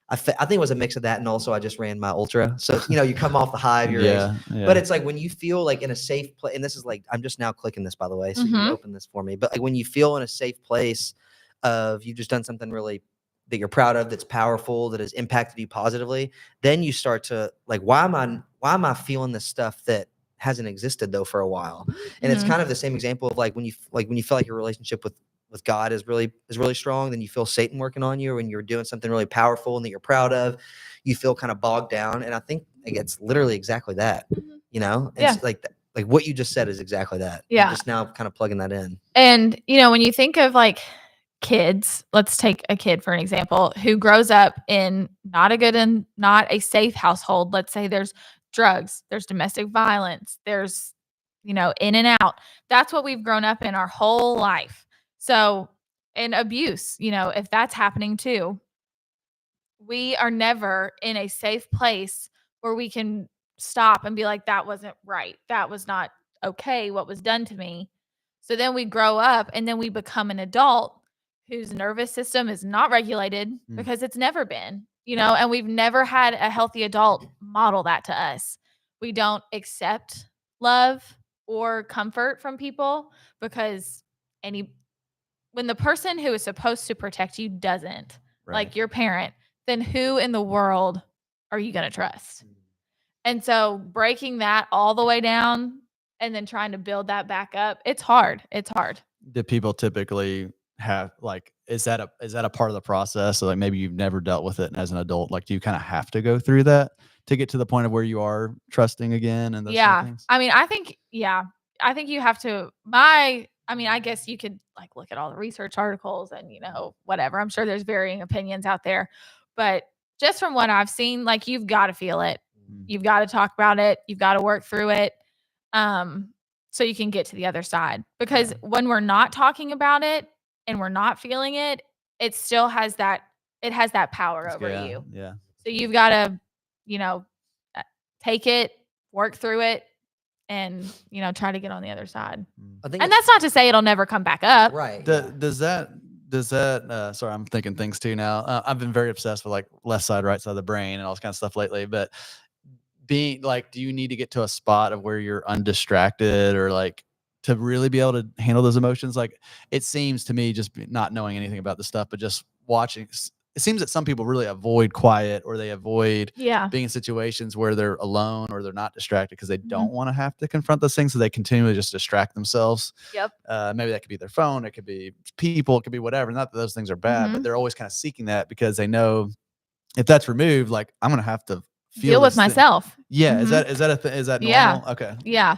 I think it was a mix of that. And also I just ran my ultra. So, you come off the high of your race. But it's like when you feel like in a safe place, and this is like, I'm just now clicking this, by the way, so you can open this for me. But like when you feel in a safe place of you've just done something really that you're proud of, that's powerful, that has impacted you positively, then you start to like, why am I feeling this stuff that hasn't existed though for a while? And it's kind of the same example of like when you feel like your relationship with God is really strong, then you feel Satan working on you, or when you're doing something really powerful and that you're proud of, you feel kind of bogged down. And I think it's literally exactly that, It's like what you just said is exactly that. Yeah. I'm just now kind of plugging that in. And, when you think of like kids, let's take a kid for an example, who grows up in not a good and not a safe household. Let's say there's drugs, there's domestic violence, there's, in and out. That's what we've grown up in our whole life. So, and abuse, if that's happening too, we are never in a safe place where we can stop and be like, that wasn't right. That was not okay, what was done to me. So then we grow up and then we become an adult whose nervous system is not regulated because it's never been, and we've never had a healthy adult model that to us. We don't accept love or comfort from people because when the person who is supposed to protect you doesn't, like your parent, then who in the world are you going to trust? And so breaking that all the way down and then trying to build that back up, it's hard. It's hard. Do people typically have like, is that a part of the process? So like maybe you've never dealt with it as an adult. Like, do you kind of have to go through that to get to the point of where you are trusting again and those kind of things? I mean, I think you have to. I guess you could like look at all the research articles and whatever. I'm sure there's varying opinions out there, but just from what I've seen, like you've got to feel it. You've got to talk about it. You've got to work through it. So you can get to the other side, because when we're not talking about it and we're not feeling it, it still has that power over you. Yeah. So you've got to, take it, work through it, and, try to get on the other side. And that's not to say it'll never come back up. Right. Does that, sorry, I'm thinking things too now. I've been very obsessed with like left side, right side of the brain and all this kind of stuff lately, but being like, do you need to get to a spot of where you're undistracted or like to really be able to handle those emotions? Like it seems to me, just not knowing anything about the stuff, but just watching, it seems that some people really avoid quiet, or they avoid being in situations where they're alone or they're not distracted because they don't want to have to confront those things. So they continually just distract themselves. Yep. Maybe that could be their phone. It could be people. It could be whatever. Not that those things are bad, but they're always kind of seeking that because they know if that's removed, like I'm going to have to deal with myself. Yeah. Is that normal? Yeah. Okay. Yeah.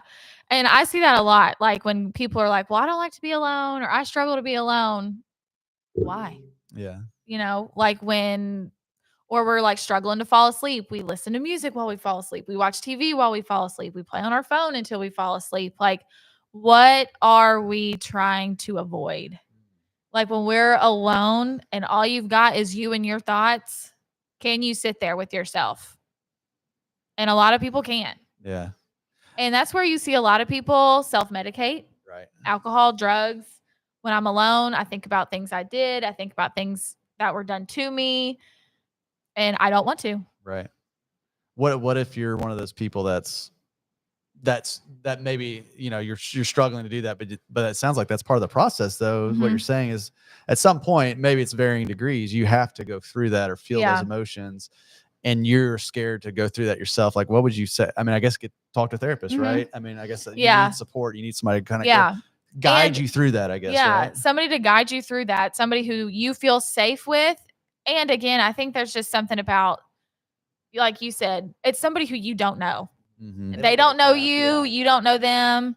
And I see that a lot. Like when people are like, well, I don't like to be alone, or I struggle to be alone. Why? Yeah. Like or we're like struggling to fall asleep. We listen to music while we fall asleep. We watch TV while we fall asleep. We play on our phone until we fall asleep. Like, what are we trying to avoid? Like when we're alone and all you've got is you and your thoughts, can you sit there with yourself? And a lot of people can't. Yeah. And that's where you see a lot of people self-medicate. Right. Alcohol, drugs. When I'm alone, I think about things I did. I think about things that were done to me, and I don't want to. Right. What if you're one of those people that maybe, you're struggling to do that, but it sounds like that's part of the process though. What you're saying is at some point, maybe it's varying degrees, you have to go through that or feel those emotions, and you're scared to go through that yourself. Like, what would you say? I mean, I guess talk to a therapist, right? I mean, I guess you need support. You need somebody to kind of guide you through that, I guess. Yeah. Right? Somebody to guide you through that. Somebody who you feel safe with. And again, I think there's just something about, like you said, it's somebody who you don't know. They don't know you. You don't know them.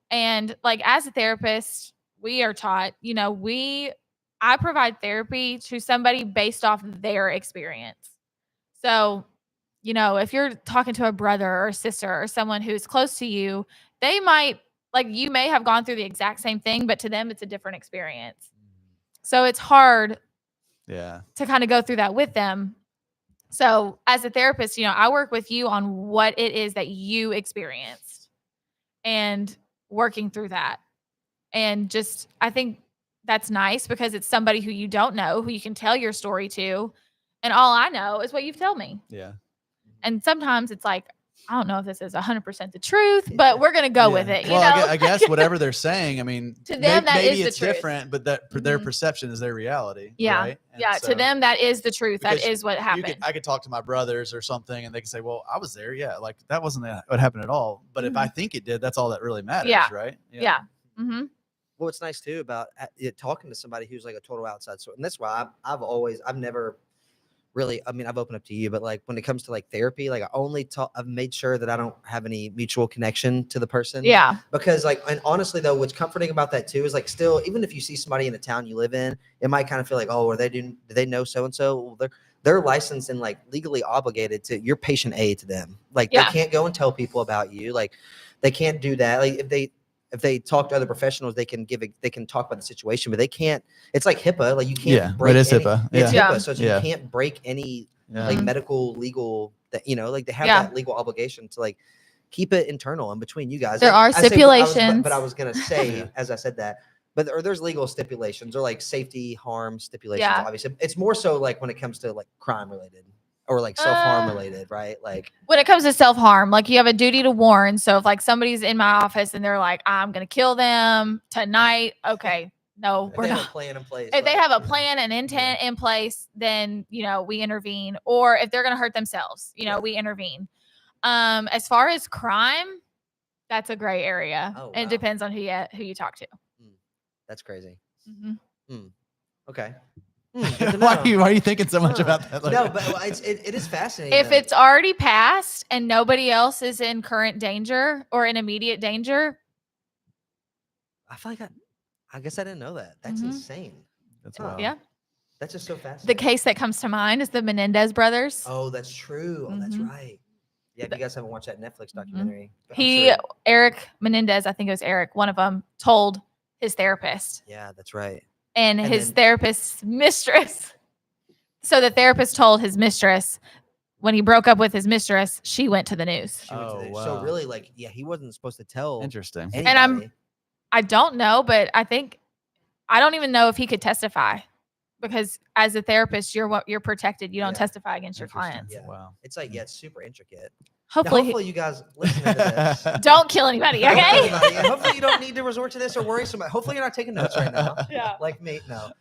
And like, as a therapist, we are taught, I provide therapy to somebody based off their experience. So, if you're talking to a brother or a sister or someone who's close to you, they might, like, you may have gone through the exact same thing, but to them, it's a different experience. So it's hard to kind of go through that with them. So as a therapist, I work with you on what it is that you experienced and working through that. And just, I think that's nice because it's somebody who you don't know, who you can tell your story to. And all I know is what you've told me. Yeah. And sometimes it's like, I don't know if this is 100% the truth, but we're going to go with it. Well, I guess whatever they're saying, I mean, to them, maybe it's different, but that their perception is their reality. Yeah. Right? So, to them, that is the truth. That is what happened. I could talk to my brothers or something and they can say, well, I was there. Yeah. Like that wasn't what happened at all. But if I think it did, that's all that really matters. Right. Yeah. Mm-hmm. Well, it's nice too about talking to somebody who's like a total outside source. And that's why I've never really, I mean, I've opened up to you, but like when it comes to like therapy, like I've made sure that I don't have any mutual connection to the person. Yeah. Because like, and honestly though, what's comforting about that too is like still, even if you see somebody in the town you live in, it might kind of feel like, oh, do they know so-and-so? Well, they're licensed and like legally obligated to, you're patient A to them. Like they can't go and tell people about you. Like they can't do that. Like if they talk to other professionals, they can talk about the situation, but they can't. It's like HIPAA. Like you can't break. It is HIPAA. It's HIPAA. So you can't break any like medical legal Like they have Yeah. that legal obligation to like keep it internal and between you guys. There Like, are I say- stipulations. but I was gonna say Yeah. as I said that, but there's legal stipulations or like safety harm stipulations. Yeah. Obviously, it's more so like when it comes to like crime related or like self harm Uh, related, right? Like When it comes to self-harm, like you have a duty to warn. So if like somebody's in my office and they're like, I'm going to kill them tonight. Okay. No, if we're they have a not. plan in place. If they like, have a you know, plan and intent in place, then, we intervene. Or if they're going to hurt themselves, we intervene. As far as crime, that's a gray area. Oh, It wow. depends on who you talk to. That's crazy. Mhm. Okay. Why are you thinking so much about that? No, but it is fascinating. If though. it's already passed and nobody else is in current danger or in immediate danger, I feel like I guess I didn't know that. That's Mhm. insane. That's Huh. wild. yeah. That's just so fascinating. The case that comes to mind is the Menendez brothers. Oh, that's true. Oh, that's Mhm. right. Yeah, if you guys haven't watched that Netflix documentary, I'm He, sure- Eric Menendez, I think it was Eric, one of them, told his therapist Yeah, that's right. and And his then- therapist's mistress. So the therapist told his mistress when he broke up with his mistress, she went to the news. She went to Oh, the- wow. So really, like, yeah, he wasn't supposed to tell Interesting. anybody. And I don't know, but I don't even know if he could testify because as a therapist, you're protected. You don't Yeah. testify against your Interesting. clients. Yeah. Wow. It's like, yeah, it's super intricate. Now, Hopefully, hopefully you guys listening to this. don't kill anybody. Don't kill Okay. anybody, and hopefully you don't need to resort to this or worry somebody. Hopefully you're not taking notes right now. Yeah. Like me, no.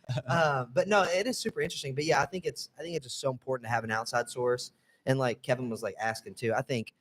But no, it is super interesting. But yeah, I think it's just so important to have an outside source. And like Kevin was like asking too, I think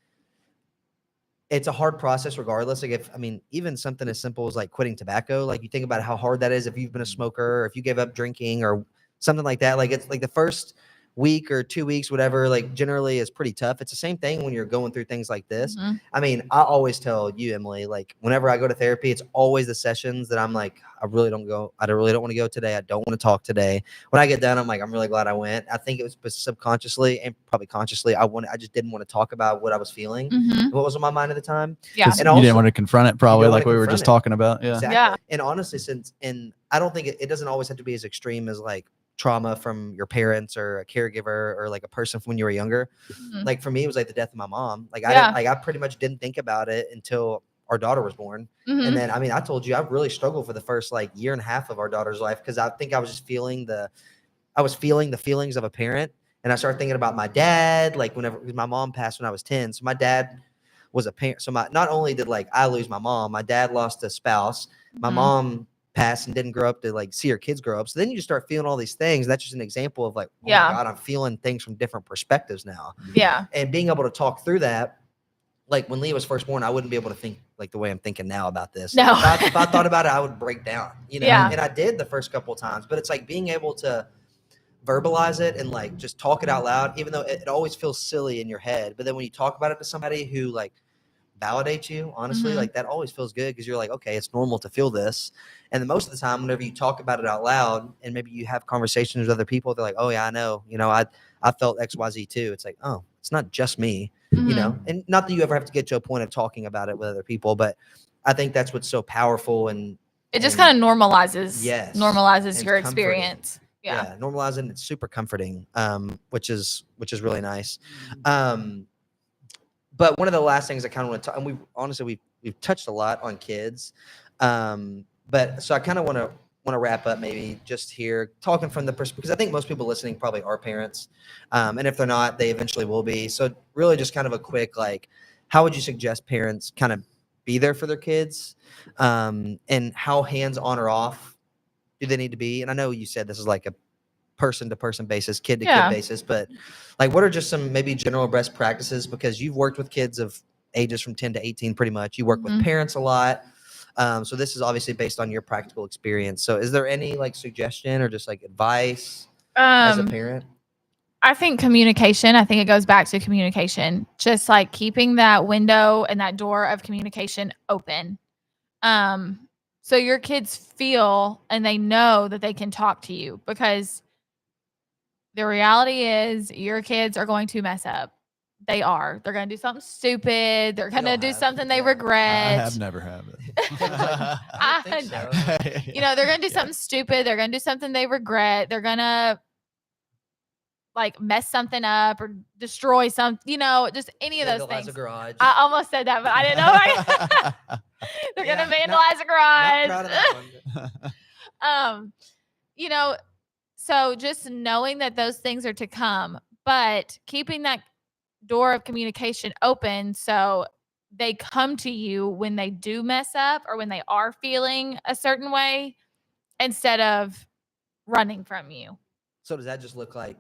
it's a hard process regardless. Like even something as simple as like quitting tobacco, like you think about how hard that is if you've been a smoker or if you gave up drinking or something like that. Like it's like the first week or 2 weeks, whatever, like generally is pretty tough. It's the same thing when you're going through things like this. Mhm. I mean, I always tell you, Emily, like whenever I go to therapy, it's always the sessions that I'm like, I really don't want to go today. I don't want to talk today. When I get done, I'm like, I'm really glad I went. I think it was subconsciously and probably consciously. I just didn't want to talk about what I was feeling, Mhm. what was on my mind at the time. Yeah. 'Cause And you also- didn't want to confront it, probably, don't like wanna we were just confront it. talking about. Yeah. Exactly. Yeah. And honestly, and I don't think it doesn't always have to be as extreme as like trauma from your parents or a caregiver or like a person from when you were younger. Mhm. Like for me, it was like the death of my mom. Like Yeah. I pretty much didn't think about it until our daughter was born. Mhm. And then, I told you, I really struggled for the first like year and a half of our daughter's life because I think I was just feeling the feelings of a parent. And I started thinking about my dad, like because my mom passed when I was 10. So my dad was a parent. So not only did like I lose my mom, my dad lost a spouse. My Mhm. mom passed and didn't grow up to like see her kids grow up. So then you just start feeling all these things. And that's just an example of like, oh Yeah. my God, I'm feeling things from different perspectives now. Yeah. And being able to talk through that, like when Leah was first born, I wouldn't be able to think like the way I'm thinking now about this. No. If I thought about it, I would break down, Yeah. And I did the first couple of times, but it's like being able to verbalize it and like just talk it out loud, even though it always feels silly in your head. But then when you talk about it to somebody who like validates you, honestly, Mhm. like that always feels good because you're like, okay, it's normal to feel this. And then most of the time, whenever you talk about it out loud and maybe you have conversations with other people, they're like, oh yeah, I know, I felt XYZ too. It's like, oh, it's not just me, Mhm. and not that you ever have to get to a point of talking about it with other people, but I think that's what's so powerful. And It just and- kind of normalizes Yes. normalizes And your it's comforting. experience. Yeah. normalizing it's super comforting, which is really nice. But one of the last things I kind of want to talk, and we've touched a lot on kids, but so I kind of want to wrap up maybe just here talking from the perspective, because I think most people listening probably are parents, and if they're not, they eventually will be. So really just kind of a quick, like, how would you suggest parents kind of be there for their kids, and how hands-on or off do they need to be? And I know you said this is like a person-to-person basis, kid-to-kid Yeah. basis, but like what are just some maybe general best practices, because you've worked with kids of ages from 10 to 18 pretty much. You work with Mhm. parents a lot. So this is obviously based on your practical experience. So is there any like suggestion or just like advice as a parent? I think communication. I think it goes back to communication. Just like keeping that window and that door of communication open. So your kids feel and they know that they can talk to you, because the reality is your kids are going to mess up. They are. They're going to do something stupid. They're going to all do have. something they Yeah. I regret. have never had it. I don't think so. They're going to do something stupid. They're going to do something they regret. They're going to like mess something up or destroy some, just any of those Vandalize things. a garage. I almost said that, but I didn't know. They're Yeah, gonna vandalize a garage. Not proud of that one. So just knowing that those things are to come, but keeping that door of communication open so they come to you when they do mess up or when they are feeling a certain way instead of running from you. So does that just look like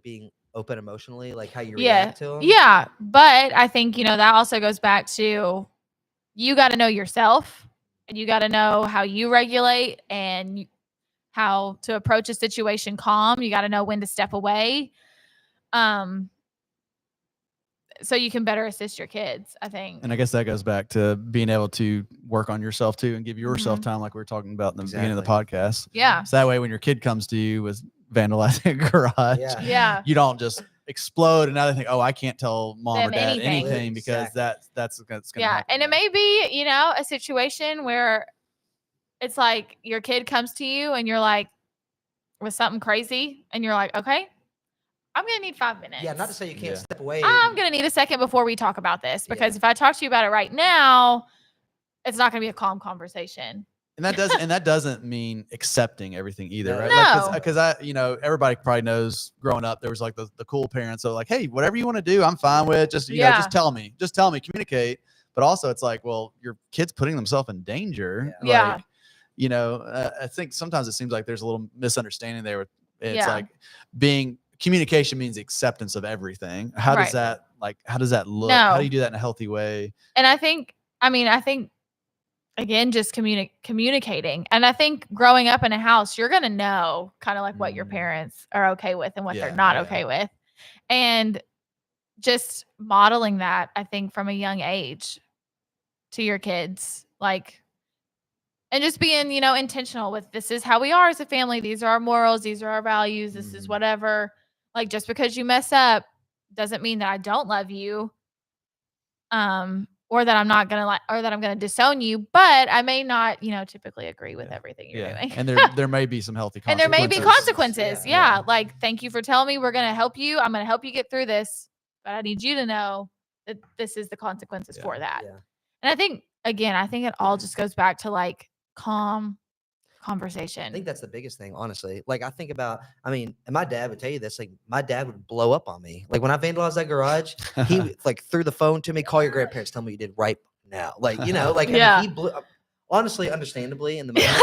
being open emotionally, like how you Yeah. react to them? Yeah. But I think, that also goes back to you got to know yourself and you got to know how you regulate and how to approach a situation calm. You got to know when to step away. So you can better assist your kids, I think. And I guess that goes back to being able to work on yourself too and give yourself time, like we were talking about in the beginning of the podcast. Yeah. So that way, when your kid comes to you with vandalizing a garage, Yeah. you don't just explode and now they think, oh, I can't tell mom Them or dad anything. anything because that's going to happen. And it may be, a situation where it's like your kid comes to you and you're like with something crazy and you're like, okay, I'm going to need 5 minutes. Yeah, not to say you can't step away. I'm going to need a second before we talk about this because if I talk to you about it right now, it's not going to be a calm conversation. And that doesn't mean accepting everything either, right? No. Because everybody probably knows growing up there was like the cool parents. So like, hey, whatever you want to do, I'm fine with. Just just tell me, communicate. But also, it's like, well, your kid's putting themselves in danger. Yeah. Like, I think sometimes it seems like there's a little misunderstanding there. It's like communication means acceptance of everything. How does that look? No. How do you do that in a healthy way? And I think again, just communicating. And I think growing up in a house, you're going to know kind of like what your parents are okay with and what they're not okay with. And just modeling that, I think, from a young age to your kids, like, and just being, intentional with this is how we are as a family. These are our morals. These are our values. This is whatever. Like, just because you mess up doesn't mean that I don't love you. Or that I'm not going to or that I'm going to disown you, but I may not, typically agree with everything you're doing. And there may be some healthy and consequences. there may be consequences. Yeah. Like, thank you for telling me we're going to help you. I'm going to help you get through this, but I need you to know that this is the consequences for that. Yeah. And I think it all just goes back to like calm conversation. I think that's the biggest thing, honestly. Like, I think about, and my dad would tell you this, like, my dad would blow up on me. Like, when I vandalized that garage, he would, like, threw the phone to me, call your grandparents, tell me you did right now. Like, he blew up. Honestly, understandably, in the moment.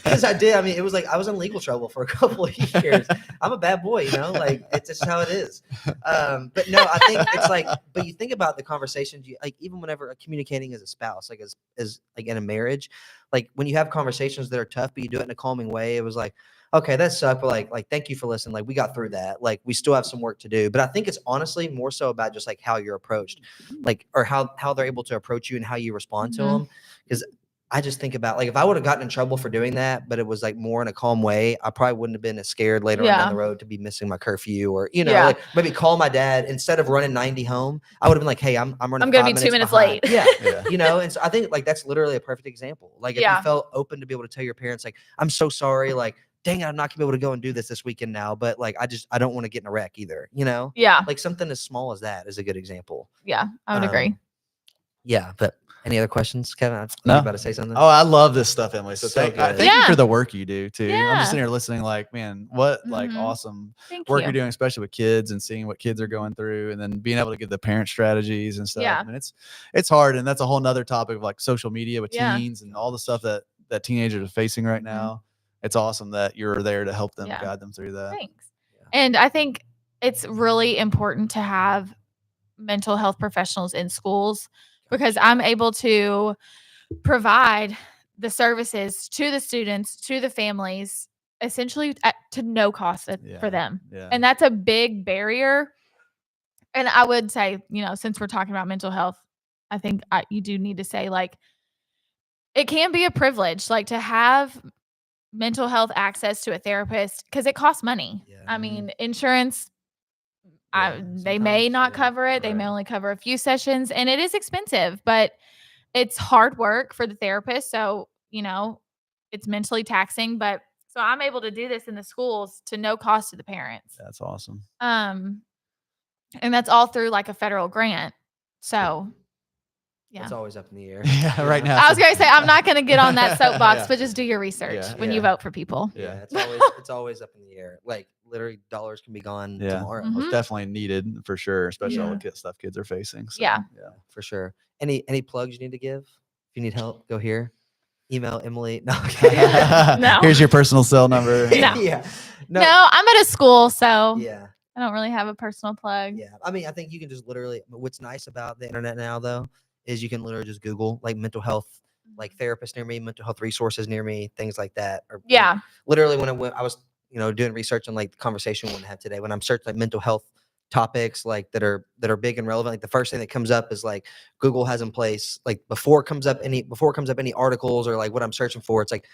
Because I did. It was like I was in legal trouble for a couple of years. I'm a bad boy, like it's just how it is. But no, I think it's like, but you think about the conversations, like even whenever communicating as a spouse, like as like in a marriage, like when you have conversations that are tough, but you do it in a calming way, it was like, okay, that sucked, but like thank you for listening. Like we got through that. Like we still have some work to do. But I think it's honestly more so about just like how you're approached, like or how they're able to approach you and how you respond to them. Because I just think about like if I would have gotten in trouble for doing that, but it was like more in a calm way, I probably wouldn't have been as scared later on down the road to be missing my curfew or like maybe call my dad instead of running 90 home. I would have been like, hey, I'm running. I'm gonna be 2 minutes late. Yeah. And so I think like that's literally a perfect example. Like if you felt open to be able to tell your parents, like, I'm so sorry, like, dang it, I'm not gonna be able to go and do this weekend now, but like I don't want to get in a wreck either, Yeah. Like something as small as that is a good example. Yeah, I would agree. Yeah, but any other questions, Kevin? No. You about to say something? Oh, I love this stuff, Emily. So thank you for the work you do too. I'm just sitting here listening like, man, what like awesome work you're doing, especially with kids and seeing what kids are going through and then being able to give the parent strategies and stuff. Yeah. It's hard. And that's a whole nother topic of like social media with teens and all the stuff that teenagers are facing right now. It's awesome that you're there to help them guide them through that. Thanks. And I think it's really important to have mental health professionals in schools because I'm able to provide the services to the students, to the families, essentially to no cost for them. Yeah. And that's a big barrier. And I would say, since we're talking about mental health, I think you do need to say like, it can be a privilege, like to have mental health access to a therapist because it costs money. Yeah. Insurance, they may not cover it. They may only cover a few sessions and it is expensive, but it's hard work for the therapist. So, it's mentally taxing, but So I'm able to do this in the schools to no cost to the parents. That's awesome. And that's all through like a federal grant. So yeah. It's always up in the air. Yeah, right now. I was going to say, I'm not going to get on that soapbox, Yeah. but just do your research Yeah. when you vote for people. Yeah, Yeah. it's always up in the air. Like literally, dollars can be gone Yeah. tomorrow. Mhm. It's definitely needed for sure, especially all Yeah. the stuff kids are facing. So, Yeah. For sure. Any plugs you need to give? If you need help, go here. Email Emily. No. No. Here's your personal cell number. No. Yeah. No, I'm at a school, so Yeah. I don't really have a personal plug. Yeah. I mean, I think you can just literally. What's nice about the internet now, though, is you can literally just Google like mental health, like therapists near me, mental health resources near me, things like that. Or Yeah. literally when I was doing research on like the conversation we want to have today, when I'm searching like mental health topics like that are big and relevant, like the first thing that comes up is like Google has in place, like before it comes up any articles or like what I'm searching for, it's like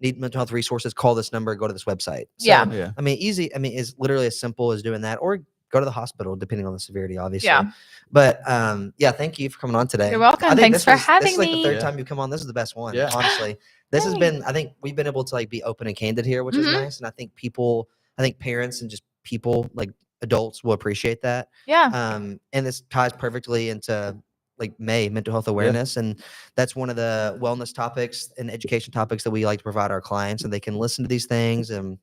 need mental health resources, call this number, go to this website. So, Yeah. Yeah. I mean, it's literally as simple as doing that, or go to the hospital depending on the severity, obviously. Yeah. But yeah, thank you for coming on today. You're welcome. I think Thanks this for was- having This is like me. the third Yeah. time you come on. This is the best one, Yeah. honestly. This has Thanks. been, I think we've been able to like be open and candid here, which is Mhm. nice. And I think parents and just people like adults will appreciate that. Yeah. And this ties perfectly into like mental health awareness. And that's one of the wellness topics and education topics that we like to provide our clients, and they can listen to these things. And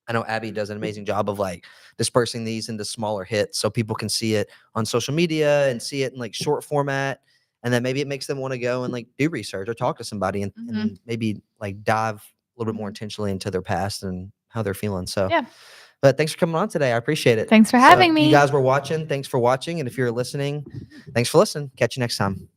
I know Abby does an amazing job of like dispersing these into smaller hits so people can see it on social media and see it in like short format. And then maybe it makes them want to go and like do research or talk to somebody and maybe like dive a little bit more intentionally into their past and how they're feeling. So, Yeah. But thanks for coming on today. I appreciate it. Thanks for So having me. You guys were watching. Thanks for watching. And if you're listening, thanks for listening. Catch you next time.